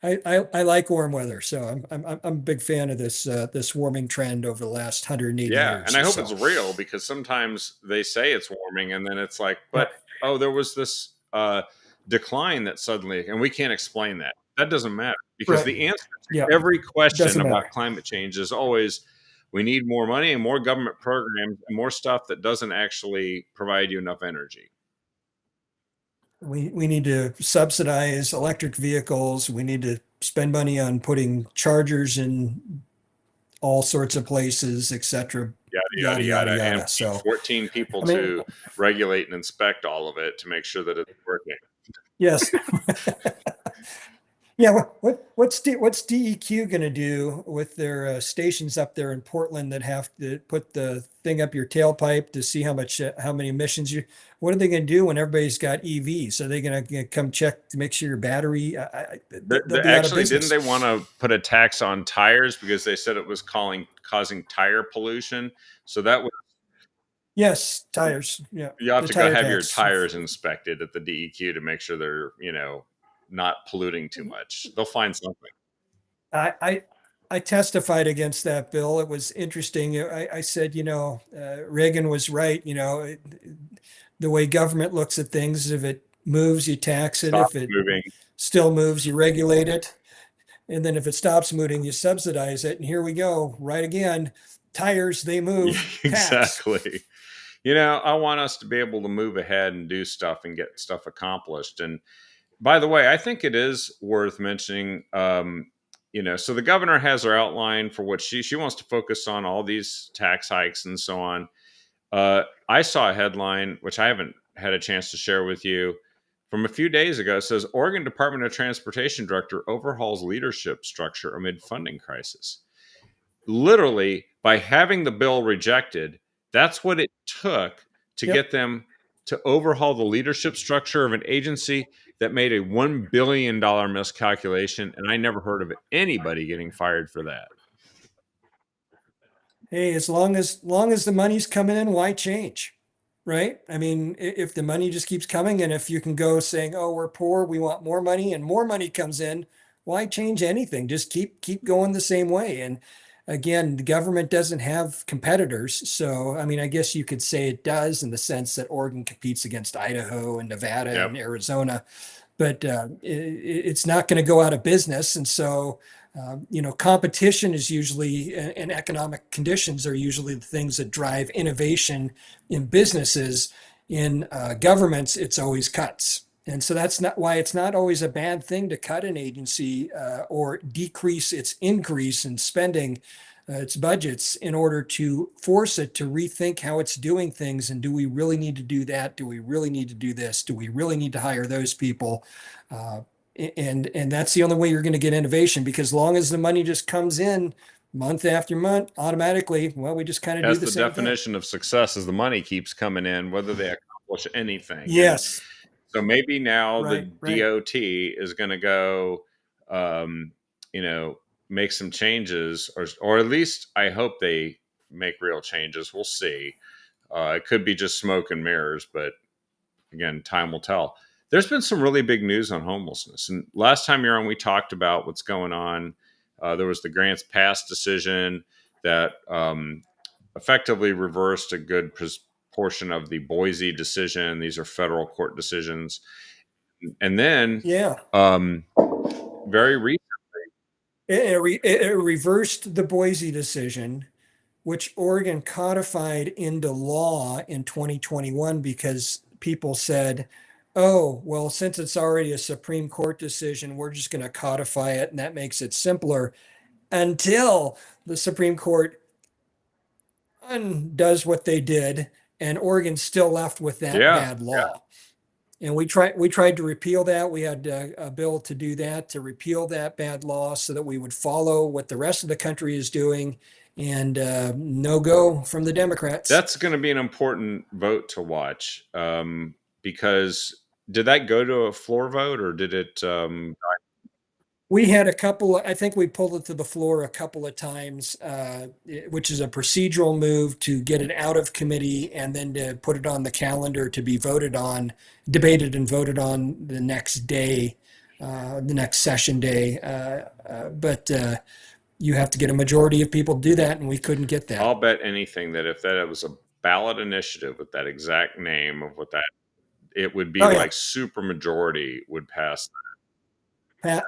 [SPEAKER 2] I like warm weather, so I'm a big fan of this warming trend over the last 180
[SPEAKER 1] Yeah, and
[SPEAKER 2] years
[SPEAKER 1] I
[SPEAKER 2] or
[SPEAKER 1] hope it's
[SPEAKER 2] so.
[SPEAKER 1] real, because sometimes they say it's warming and then it's like,
[SPEAKER 2] Yeah,
[SPEAKER 1] but oh, there was this decline that suddenly, and we can't explain that. That doesn't matter, because
[SPEAKER 2] right.
[SPEAKER 1] the answer
[SPEAKER 2] Yeah,
[SPEAKER 1] to every question
[SPEAKER 2] doesn't
[SPEAKER 1] about
[SPEAKER 2] matter.
[SPEAKER 1] climate change is always we need more money and more government programs and more stuff that doesn't actually provide you enough energy.
[SPEAKER 2] We need to subsidize electric vehicles. We need to spend money on putting chargers in all sorts of places, etc.
[SPEAKER 1] Yada yada
[SPEAKER 2] Yada yada
[SPEAKER 1] yada, and
[SPEAKER 2] yada.
[SPEAKER 1] we need
[SPEAKER 2] So,
[SPEAKER 1] 14 people
[SPEAKER 2] I mean,
[SPEAKER 1] to regulate and inspect all of it to make sure that it's working.
[SPEAKER 2] yes. Yeah, what's DEQ going to do with their stations up there in Portland that have to put the thing up your tailpipe to see how many emissions you? What are they going to do when everybody's got EVs? Are they going to come check to make sure your battery? They'll be out of
[SPEAKER 1] Actually, didn't
[SPEAKER 2] business.
[SPEAKER 1] they want to put a tax on tires because they said it was causing tire pollution? So that was,
[SPEAKER 2] Yes, tires. Yeah,
[SPEAKER 1] you have
[SPEAKER 2] the
[SPEAKER 1] to go
[SPEAKER 2] tire
[SPEAKER 1] have your
[SPEAKER 2] tax.
[SPEAKER 1] tires inspected at the DEQ to make sure they're not polluting too much. They'll find something.
[SPEAKER 2] I, I I testified against that bill. It was interesting. I said, Reagan was right. The way government looks at things, if it moves, you tax it.
[SPEAKER 1] Stop
[SPEAKER 2] If it
[SPEAKER 1] moving.
[SPEAKER 2] still moves, you regulate it. And then if it stops moving, you subsidize it. And here we go, right again. Tires, they
[SPEAKER 1] Yeah,
[SPEAKER 2] move, tax.
[SPEAKER 1] exactly. I want us to be able to move ahead and do stuff and get stuff accomplished. And by the way, I think it is worth mentioning. So the governor has her outline for what she wants to focus on, all these tax hikes and so on. I saw a headline which I haven't had a chance to share with you from a few days ago. It says Oregon Department of Transportation director overhauls leadership structure amid funding crisis. Literally, by having the bill rejected, that's what it took to
[SPEAKER 2] Yep.
[SPEAKER 1] get them to overhaul the leadership structure of an agency that made a $1 billion miscalculation. And I never heard of anybody getting fired for that.
[SPEAKER 2] Hey, as long as the money's coming in, why change? right? I mean, if the money just keeps coming and if you can go saying, oh, we're poor, we want more money and more money comes in, why change anything? Just keep going the same way. And again, the government doesn't have competitors. So, I mean, I guess you could say it does in the sense that Oregon competes against Idaho and Nevada
[SPEAKER 1] Yep.
[SPEAKER 2] and Arizona, but it's not going to go out of business. And so, competition is usually, and economic conditions are usually the things that drive innovation in businesses. In governments, it's always cuts. And so that's not why it's not always a bad thing to cut an agency or decrease its increase in spending its budgets in order to force it to rethink how it's doing things. And do we really need to do that? Do we really need to do this? Do we really need to hire those people? Uh, and that's the only way you're going to get innovation, because long as the money just comes in month after month automatically, well, we just kind of do
[SPEAKER 1] That's
[SPEAKER 2] the
[SPEAKER 1] the
[SPEAKER 2] same thing.
[SPEAKER 1] definition of success, is the money keeps coming in, whether they accomplish anything. And
[SPEAKER 2] Yes,
[SPEAKER 1] so maybe now the
[SPEAKER 2] right.
[SPEAKER 1] DOT is going to go, um, you know, make some changes, or at least I hope they make real changes. We'll see. It could be just smoke and mirrors, but again, time will tell. There's been some really big news on homelessness. And last time you're on, we talked about what's going on. There was the Grants Pass decision that effectively reversed a good portion of the Boise decision. These are federal court decisions. And then
[SPEAKER 2] Yeah.
[SPEAKER 1] um, very recently,
[SPEAKER 2] It reversed the Boise decision, which Oregon codified into law in 2021 because people said, oh, well, since it's already a Supreme Court decision, we're just going to codify it and that makes it simpler, until the Supreme Court undoes what they did and Oregon's still left with that
[SPEAKER 1] yeah,
[SPEAKER 2] bad law. And we tried to repeal that. We had a bill to do that, to repeal that bad law so that we would follow what the rest of the country is doing, and no go from the Democrats.
[SPEAKER 1] that's going to be an important vote to watch, because did that go to a floor vote or did it?
[SPEAKER 2] We had a couple, I think we pulled it to the floor a couple of times, which is a procedural move to get it out of committee and then to put it on the calendar to be voted on, debated and voted on the next day, the next session day. But you have to get a majority of people to do that, and we couldn't get that.
[SPEAKER 1] I'll bet anything that if that was a ballot initiative with that exact name of what that, it would be
[SPEAKER 2] Oh yeah,
[SPEAKER 1] like super majority would pass.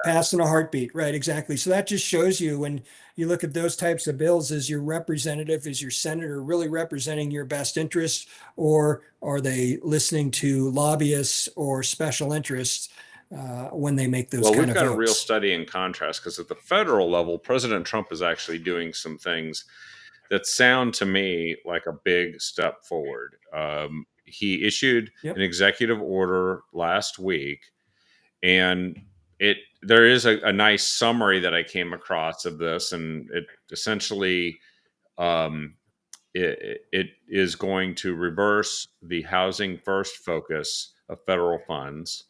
[SPEAKER 2] pass in a heartbeat, right? Exactly. So that just shows you, when you look at those types of bills, is your representative, is your senator really representing your best interests, or are they listening to lobbyists or special interests when they make those
[SPEAKER 1] Well,
[SPEAKER 2] kind
[SPEAKER 1] we've
[SPEAKER 2] of
[SPEAKER 1] got a real
[SPEAKER 2] votes?
[SPEAKER 1] study in contrast, because at the federal level, President Trump is actually doing some things that sound to me like a big step forward. He issued an
[SPEAKER 2] Yep.
[SPEAKER 1] executive order last week, and there is a nice summary that I came across of this, and it essentially um, it is going to reverse the housing first focus of federal funds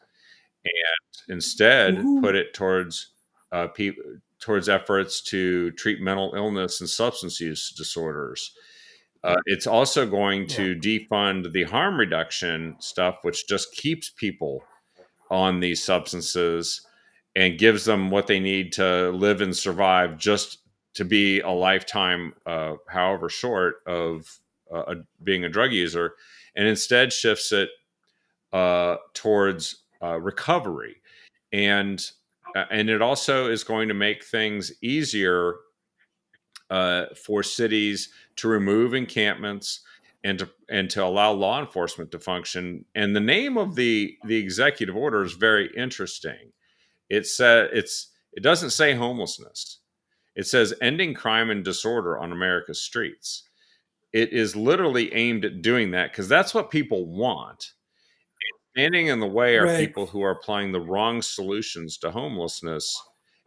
[SPEAKER 1] and instead
[SPEAKER 2] Woohoo.
[SPEAKER 1] put it towards people, towards efforts to treat mental illness and substance use disorders. It's also going
[SPEAKER 2] Yeah.
[SPEAKER 1] to defund the harm reduction stuff, which just keeps people on these substances and gives them what they need to live and survive, just to be a lifetime, however short, of being a drug user, and instead shifts it towards recovery, and it also is going to make things easier for cities to remove encampments and to allow law enforcement to function. And the name of the executive order is very interesting. It doesn't say homelessness. It says ending crime and disorder on America's streets. It is literally aimed at doing that because that's what people want. Standing in the way are
[SPEAKER 2] Right.
[SPEAKER 1] people who are applying the wrong solutions to homelessness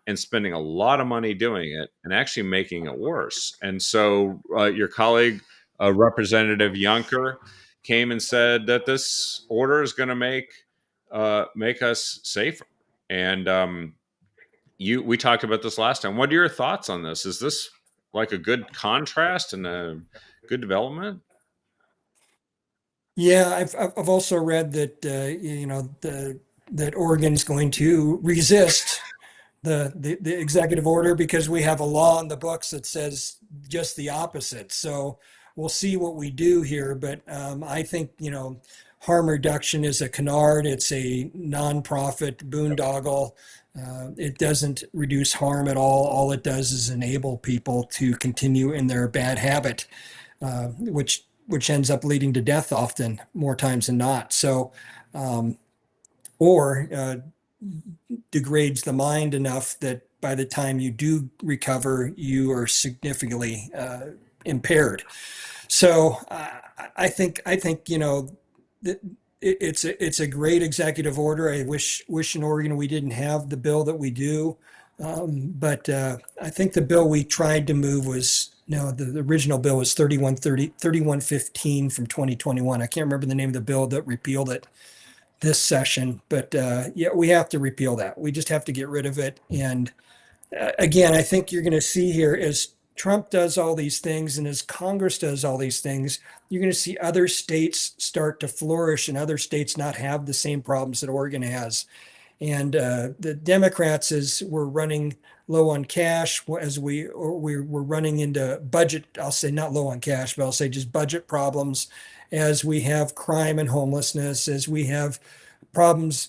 [SPEAKER 1] and spending a lot of money doing it and actually making it worse. And so your colleague, Representative Yunker, came and said that this order is going to make us safer. And we talked about this last time. What are your thoughts on this? Is this like a good contrast and a good development?
[SPEAKER 2] Yeah, I've also read that that Oregon's going to resist the executive order because we have a law in the books that says just the opposite. So we'll see what we do here. But I think, harm reduction is a canard. It's a nonprofit boondoggle. It doesn't reduce harm at all. All it does is enable people to continue in their bad habit, which ends up leading to death often, more times than not. So, or degrades the mind enough that by the time you do recover, you are significantly impaired. So I think that it's a great executive order. I wish in Oregon we didn't have the bill that we do, but I think the bill we tried to move was no, the original bill was 3115 from 2021. I can't remember the name of the bill that repealed it this session, but yeah, we have to repeal that. We just have to get rid of it. And again, I think you're going to see here as Trump does all these things and as Congress does all these things, you're going to see other states start to flourish and other states not have the same problems that Oregon has. And the Democrats, as we're running low on cash, as we're running into budget, I'll say not low on cash, but I'll say just budget problems, as we have crime and homelessness, as we have problems,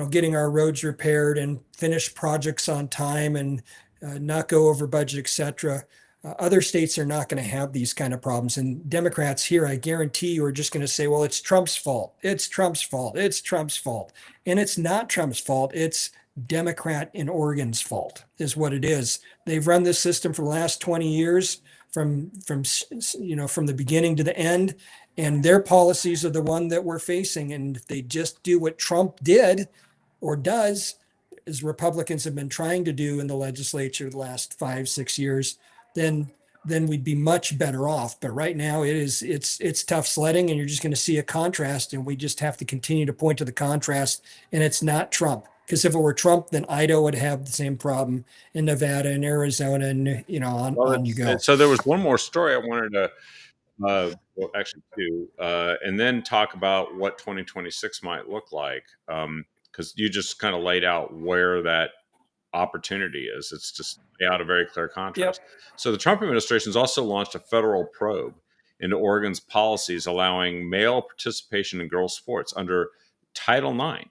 [SPEAKER 2] getting our roads repaired and finish projects on time and not go over budget, etc. Other states are not going to have these kind of problems. And Democrats here, I guarantee you, are just going to say, well, it's Trump's fault. It's Trump's fault. It's Trump's fault. And it's not Trump's fault. It's Democrat in Oregon's fault, is what it is. They've run this system for the last 20 years from the beginning to the end. And their policies are the one that we're facing. And if they just do what Trump did or does, as Republicans have been trying to do in the legislature the last 5, 6 years, then we'd be much better off. But right now it's tough sledding, and you're just going to see a contrast, and we just have to continue to point to the contrast. And it's not Trump, because if it were Trump, then Idaho would have the same problem in Nevada and Arizona, and on you go.
[SPEAKER 1] So there was one more story I wanted to, well, actually two, and then talk about what 2026 might look like, because you just kind of laid out where that opportunity is. It's just out a very clear contrast.
[SPEAKER 2] Yep.
[SPEAKER 1] So the Trump administration has also launched a federal probe into Oregon's policies allowing male participation in girls' sports under Title IX,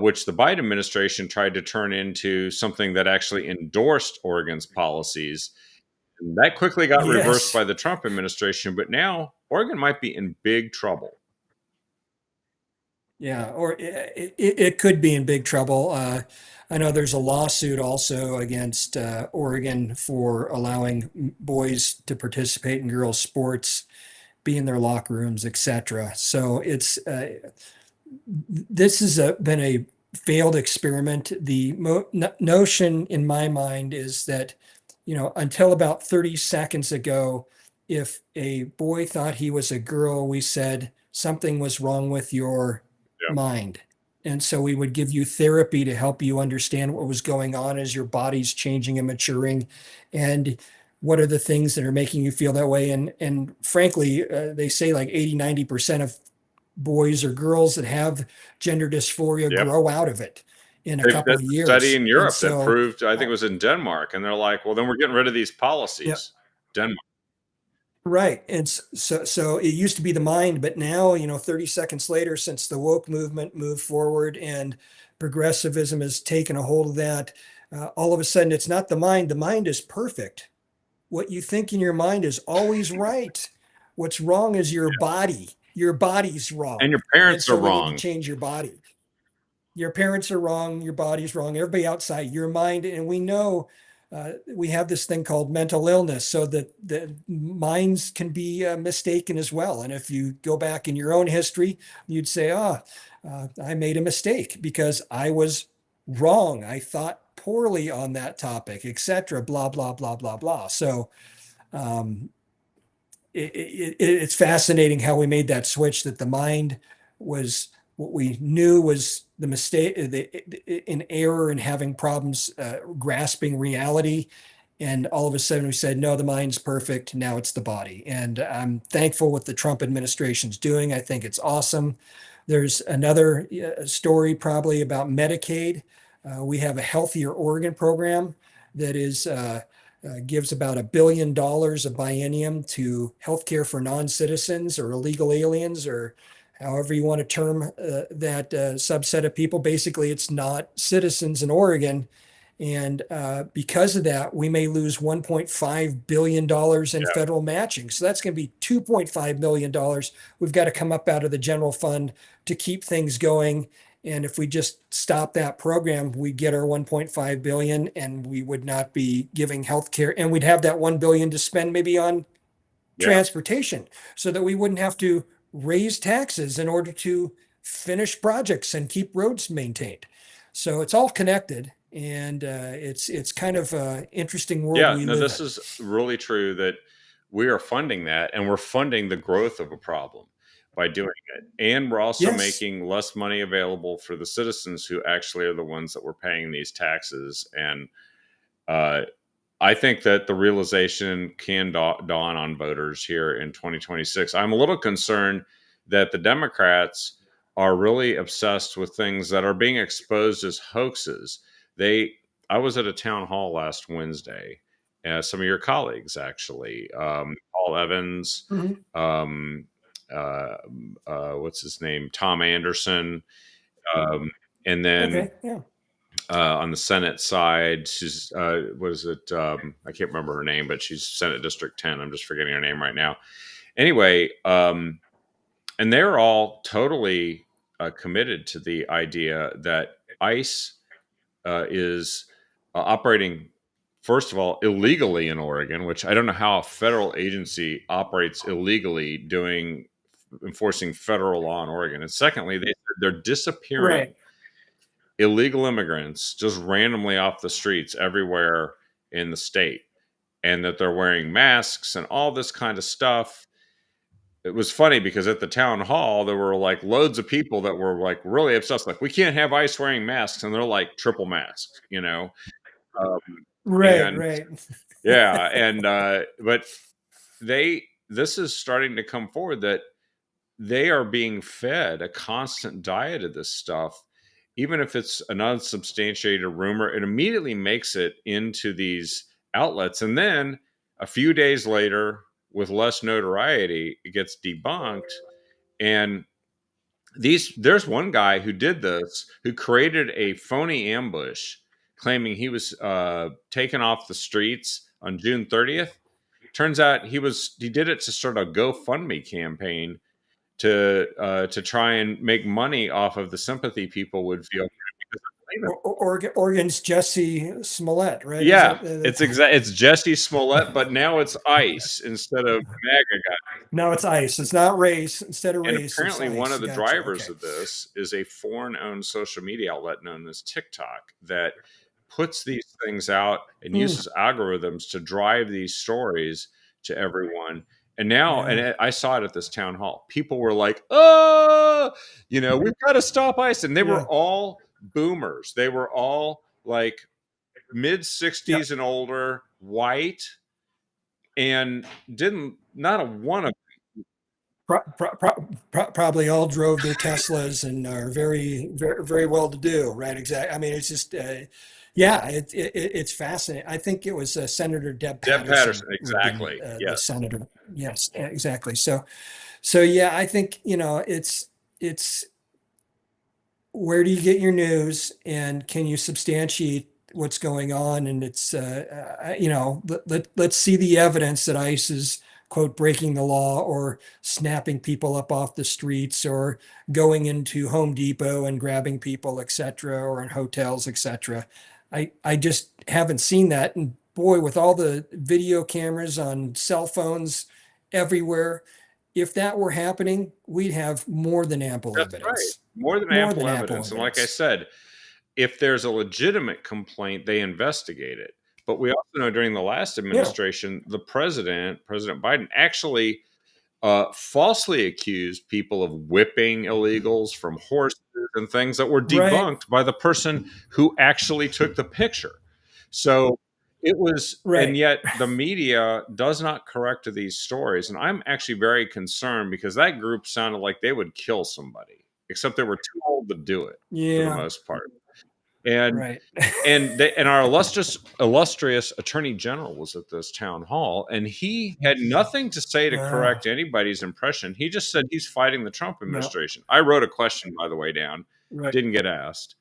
[SPEAKER 1] which the Biden administration tried to turn into something that actually endorsed Oregon's policies. And that quickly got reversed by the Trump administration, but now Oregon might be in big trouble.
[SPEAKER 2] Yeah, or it could be in big trouble. I know there's a lawsuit also against Oregon for allowing boys to participate in girls' sports, be in their locker rooms, etc. So this has been a failed experiment. The notion in my mind is that, until about 30 seconds ago, if a boy thought he was a girl, we said something was wrong with your mind. And so we would give you therapy to help you understand what was going on as your body's changing and maturing, and what are the things that are making you feel that way. And frankly, they say like 80-90% of boys or girls that have gender dysphoria grow out of it in a couple of years.
[SPEAKER 1] Study in Europe that proved, I think it was in Denmark, and they're like, well, then we're getting rid of these policies. Denmark.
[SPEAKER 2] Right. And so it used to be the mind, but now, 30 seconds later, since the woke movement moved forward and progressivism has taken a hold of that, all of a sudden it's not the mind. The mind is perfect. What you think in your mind is always right. What's wrong is your body. Your body's wrong.
[SPEAKER 1] And your parents are
[SPEAKER 2] We need
[SPEAKER 1] wrong.
[SPEAKER 2] to change your body. Your parents are wrong. Your body's wrong. Everybody outside your mind. And we know we have this thing called mental illness, so that the minds can be mistaken as well. And if you go back in your own history, you'd say, I made a mistake because I was wrong. I thought poorly on that topic, etc. Blah, blah, blah, blah, blah. So it's fascinating how we made that switch, that the mind was what we knew was the mistake, in error and having problems grasping reality. And all of a sudden we said, no, the mind's perfect. Now it's the body. And I'm thankful what the Trump administration's doing. I think it's awesome. There's another story probably about Medicaid. We have a Healthier Oregon program that is gives about $1 billion a biennium to healthcare for non-citizens or illegal aliens, or however you want to term that subset of people. Basically, it's not citizens in Oregon. And because of that, we may lose $1.5 billion in
[SPEAKER 1] Yeah.
[SPEAKER 2] federal matching. So that's going to be $2.5 million. We've got to come up out of the general fund to keep things going. And if we just stop that program, we get our 1.5 billion and we would not be giving healthcare, and we'd have that 1 billion to spend maybe on
[SPEAKER 1] Yeah.
[SPEAKER 2] transportation so that we wouldn't have to raise taxes in order to finish projects and keep roads maintained. So it's all connected, and it's kind of an interesting world
[SPEAKER 1] Yeah,
[SPEAKER 2] we
[SPEAKER 1] no,
[SPEAKER 2] live
[SPEAKER 1] this
[SPEAKER 2] in.
[SPEAKER 1] is really true that we are funding that, and we're funding the growth of a problem by doing it. And we're also
[SPEAKER 2] Yes.
[SPEAKER 1] making less money available for the citizens who actually are the ones that were paying these taxes. And uh, I think that the realization can dawn on voters here in 2026. I'm a little concerned that the Democrats are really obsessed with things that are being exposed as hoaxes. I was at a town hall last Wednesday. Some of your colleagues, actually, Paul Evans,
[SPEAKER 2] Mhm.
[SPEAKER 1] um, what's his name, Tom Anderson, um, and then
[SPEAKER 2] Okay. Yeah.
[SPEAKER 1] on the Senate side, she's what is it? I can't remember her name, but she's Senate District 10. I'm just forgetting her name right now. Anyway, and they're all totally committed to the idea that ICE is operating, first of all, illegally in Oregon, which I don't know how a federal agency operates illegally doing enforcing federal law in Oregon. And secondly, they're disappearing
[SPEAKER 2] Right.
[SPEAKER 1] illegal immigrants just randomly off the streets everywhere in the state, and that they're wearing masks and all this kind of stuff. It was funny because at the town hall there were like loads of people that were like really obsessed, like we can't have ICE wearing masks, and they're like triple masked, um,
[SPEAKER 2] Right.
[SPEAKER 1] and
[SPEAKER 2] Right.
[SPEAKER 1] yeah, and but this is starting to come forward that they are being fed a constant diet of this stuff. Even if it's an unsubstantiated rumor, it immediately makes it into these outlets. And then a few days later, with less notoriety, it gets debunked. And there's one guy who did this, who created a phony ambush claiming he was taken off the streets on June 30th. Turns out he did it to start a GoFundMe campaign to try and make money off of the sympathy people would feel.
[SPEAKER 2] Oregon's Jesse Smollett, right? Is
[SPEAKER 1] Yeah,
[SPEAKER 2] that
[SPEAKER 1] it's Jesse Smollett, but now it's ICE instead of MAGA guy.
[SPEAKER 2] no, it's ICE. It's not race. Instead of
[SPEAKER 1] And
[SPEAKER 2] race, it's
[SPEAKER 1] apparently, one
[SPEAKER 2] ICE.
[SPEAKER 1] of the
[SPEAKER 2] Gotcha.
[SPEAKER 1] drivers
[SPEAKER 2] Okay.
[SPEAKER 1] of this is a foreign-owned social media outlet known as TikTok that puts these things out and
[SPEAKER 2] Hmm.
[SPEAKER 1] uses algorithms to drive these stories to everyone. And now,
[SPEAKER 2] Yeah.
[SPEAKER 1] I saw it at this town hall. People were like, "Oh, we've got to stop ICE," and they were
[SPEAKER 2] Yeah.
[SPEAKER 1] all boomers. They were all like mid
[SPEAKER 2] Yeah.
[SPEAKER 1] 60s and older, white, and didn't not a one of
[SPEAKER 2] Probably all drove their Teslas and are very well to do, right? Exactly. I mean, it's just, yeah, it's fascinating. I think it was Senator Deb
[SPEAKER 1] Deb
[SPEAKER 2] Patterson
[SPEAKER 1] Patterson.
[SPEAKER 2] would have been
[SPEAKER 1] Exactly.
[SPEAKER 2] the
[SPEAKER 1] Yes.
[SPEAKER 2] senator. Yes, exactly. So yeah, I think, it's where do you get your news, and can you substantiate what's going on? And it's let's see the evidence that ICE is quote breaking the law or snapping people up off the streets or going into Home Depot and grabbing people, etc., or in hotels, etc. I just haven't seen that. And boy, with all the video cameras on cell phones everywhere, if that were happening, we'd have more than ample
[SPEAKER 1] That's right.
[SPEAKER 2] evidence.
[SPEAKER 1] More than
[SPEAKER 2] More
[SPEAKER 1] ample
[SPEAKER 2] than ample
[SPEAKER 1] evidence. And like I
[SPEAKER 2] evidence.
[SPEAKER 1] said, if there's a legitimate complaint, they investigate it. But we also know during the last
[SPEAKER 2] Yeah.
[SPEAKER 1] administration, President Biden, actually falsely accused people of whipping illegals from horses and things that were
[SPEAKER 2] Right.
[SPEAKER 1] debunked by the person who actually took the picture. So it was, and
[SPEAKER 2] Right.
[SPEAKER 1] yet the media does not correct these stories. And I'm actually very concerned because that group sounded like they would kill somebody, except they were too old to do it for the
[SPEAKER 2] Yeah.
[SPEAKER 1] most part. And
[SPEAKER 2] Right.
[SPEAKER 1] and our illustrious attorney general was at this town hall, and he had nothing to say to
[SPEAKER 2] Ah,
[SPEAKER 1] correct anybody's impression. He just said he's fighting the Trump
[SPEAKER 2] no.
[SPEAKER 1] administration. I wrote a question, by the way, down,
[SPEAKER 2] Right.
[SPEAKER 1] didn't get asked.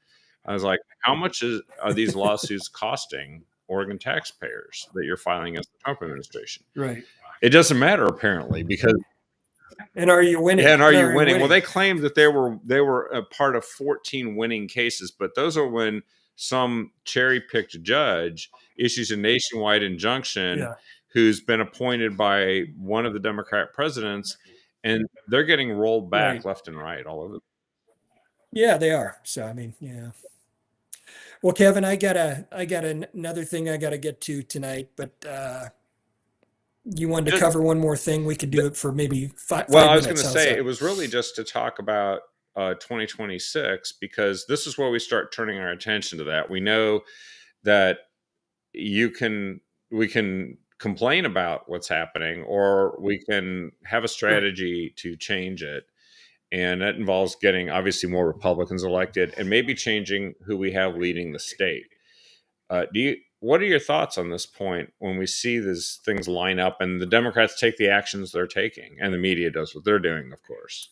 [SPEAKER 1] I was like, how much are these lawsuits costing Oregon taxpayers that you're filing against the Trump administration?
[SPEAKER 2] Right.
[SPEAKER 1] It doesn't matter apparently because
[SPEAKER 2] And are you
[SPEAKER 1] yeah,
[SPEAKER 2] winning?
[SPEAKER 1] and are
[SPEAKER 2] And
[SPEAKER 1] you
[SPEAKER 2] are you
[SPEAKER 1] winning? Well,
[SPEAKER 2] winning?
[SPEAKER 1] they claimed that they were a part of 14 winning cases, but those are when some cherry picked judge issues a nationwide injunction
[SPEAKER 2] Yeah.
[SPEAKER 1] who's been appointed by one of the Democrat presidents, and they're getting rolled back
[SPEAKER 2] Right.
[SPEAKER 1] left and right all over.
[SPEAKER 2] Yeah, they are. So I mean, yeah. Well, Kevin, I got another thing I got to get to tonight, but you wanted to
[SPEAKER 1] Just,
[SPEAKER 2] cover one more thing. We could do it for maybe five,
[SPEAKER 1] well,
[SPEAKER 2] five
[SPEAKER 1] I was going
[SPEAKER 2] minutes.
[SPEAKER 1] to
[SPEAKER 2] How's
[SPEAKER 1] say
[SPEAKER 2] that?
[SPEAKER 1] it was really just to talk about 2026 because this is where we start turning our attention to that. We know that you can we can complain about what's happening or we can have a
[SPEAKER 2] Right.
[SPEAKER 1] strategy to change it, and that involves getting obviously more Republicans elected and maybe changing who we have leading the state. Do you what are your thoughts on this point when we see these things line up and the Democrats take the actions they're taking and the media does what they're doing, of course?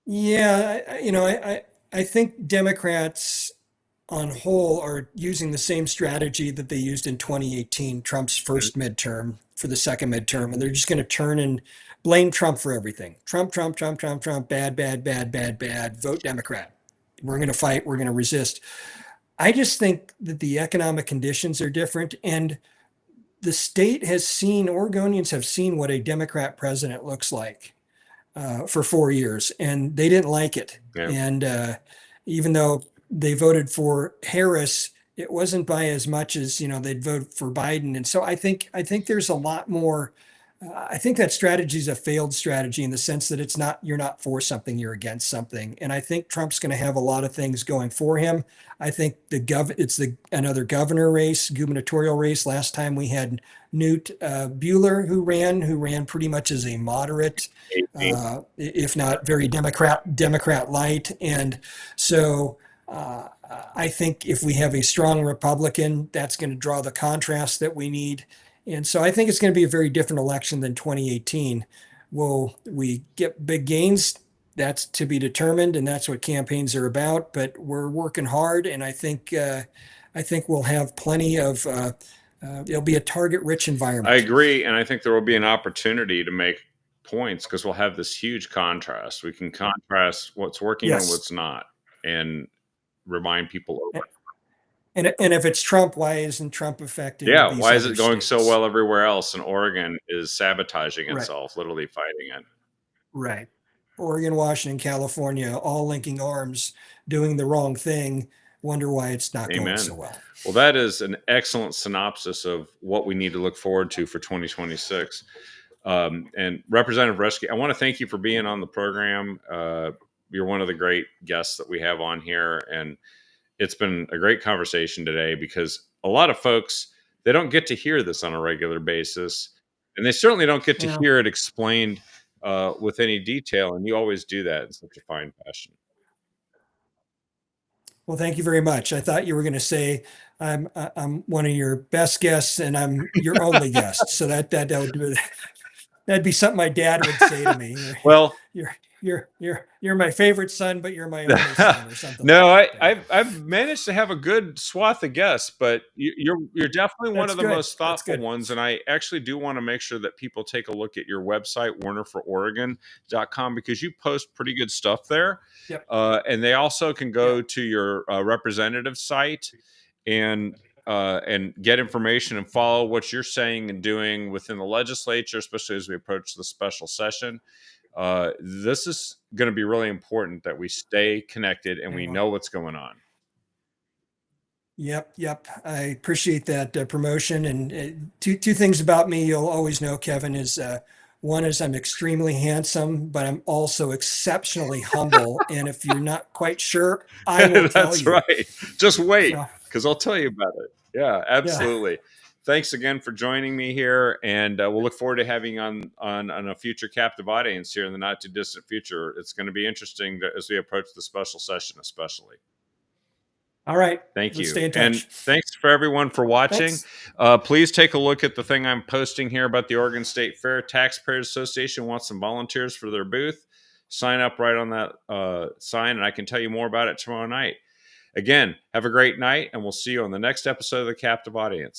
[SPEAKER 2] Yeah, I think Democrats on whole are using the same strategy that they used in 2018, Trump's
[SPEAKER 1] Mhm.
[SPEAKER 2] first midterm for the second midterm, and they're just going to turn and blame Trump for everything. Trump, Trump, Trump, Trump, Trump, bad, bad, bad, bad, bad. Vote Democrat. We're going to fight. We're going to resist. I just think that the economic conditions are different, and the state has seen, Oregonians have seen what a Democrat president looks like for 4 years, and they didn't like it.
[SPEAKER 1] Yeah.
[SPEAKER 2] And even though they voted for Harris, it wasn't by as much as they'd vote for Biden. And so I think there's a lot more. I think that strategy is a failed strategy in the sense that you're not for something, you're against something. And I think Trump's going to have a lot of things going for him. I think it's another governor race, gubernatorial race. Last time we had Newt Bueller who ran pretty much as a moderate, if not very Democrat light. And so I think if we have a strong Republican, that's going to draw the contrast that we need. And so I think it's going to be a very different election than 2018. Will we get big gains? That's to be determined, and that's what campaigns are about. But we're working hard, and I think we'll have plenty of. It'll be a target-rich
[SPEAKER 1] I
[SPEAKER 2] environment.
[SPEAKER 1] agree, and I think there will be an opportunity to make points because we'll have this huge contrast. We can contrast what's working and
[SPEAKER 2] Yes,
[SPEAKER 1] what's not, and remind people over.
[SPEAKER 2] and if it's Trump, why isn't Trump affecting
[SPEAKER 1] Yeah,
[SPEAKER 2] these
[SPEAKER 1] why is
[SPEAKER 2] other
[SPEAKER 1] it going so
[SPEAKER 2] states?
[SPEAKER 1] well everywhere else, and Oregon is sabotaging
[SPEAKER 2] Right,
[SPEAKER 1] itself, literally fighting it?
[SPEAKER 2] right. Oregon, Washington, California, all linking arms, doing the wrong thing. Wonder why it's not going
[SPEAKER 1] Amen.
[SPEAKER 2] so well.
[SPEAKER 1] Well, that is an excellent synopsis of what we need to look forward to for 2026. And Representative Reschke, I want to thank you for being on the program. You're one of the great guests that we have on here, and it's been a great conversation today because a lot of folks they don't get to hear this on a regular basis, and they certainly don't get to
[SPEAKER 2] Yeah.
[SPEAKER 1] hear it explained with any detail. And you always do that in such a fine fashion.
[SPEAKER 2] Well, thank you very much. I thought you were going to say I'm one of your best guests and I'm your only guest. So that'd be something my dad would say to me.
[SPEAKER 1] Well,
[SPEAKER 2] You're my favorite son, but you're my only son, or something like
[SPEAKER 1] no,
[SPEAKER 2] that.
[SPEAKER 1] I've managed to have a good swath of guests, but you're definitely one
[SPEAKER 2] That's
[SPEAKER 1] of the
[SPEAKER 2] good.
[SPEAKER 1] most
[SPEAKER 2] That's
[SPEAKER 1] thoughtful
[SPEAKER 2] good.
[SPEAKER 1] ones. And I actually do want to make sure that people take a look at your website, WarnerForOregon.com, because you post pretty good stuff there.
[SPEAKER 2] Yep.
[SPEAKER 1] And they also can
[SPEAKER 2] Yeah.
[SPEAKER 1] go to your representative site and get information and follow what you're saying and doing within the legislature, especially as we approach the special session. This is going to be really important that we stay connected and we
[SPEAKER 2] Yeah.
[SPEAKER 1] know what's going on.
[SPEAKER 2] Yep. Yep. I appreciate that promotion. And two things about me you'll always know, Kevin, is one is I'm extremely handsome, but I'm also exceptionally humble. And if you're not quite sure, I will tell
[SPEAKER 1] That's
[SPEAKER 2] you.
[SPEAKER 1] right. Just wait,
[SPEAKER 2] So
[SPEAKER 1] because I'll tell you about it. Yeah, absolutely. Thanks again for joining me here, and we'll look forward to having you on a future captive audience here in the not too distant future. It's going to be interesting as we approach the special session, especially.
[SPEAKER 2] All right.
[SPEAKER 1] Thank
[SPEAKER 2] Let's
[SPEAKER 1] you.
[SPEAKER 2] stay in
[SPEAKER 1] And
[SPEAKER 2] touch.
[SPEAKER 1] thanks for everyone for watching.
[SPEAKER 2] Thanks.
[SPEAKER 1] Please take a look at the thing I'm posting here about the Oregon State Fair Taxpayers Association wants some volunteers for their booth. Sign up right on that sign, and I can tell you more about it tomorrow night. Again, have a great night, and we'll see you on the next episode of the Captive Audience.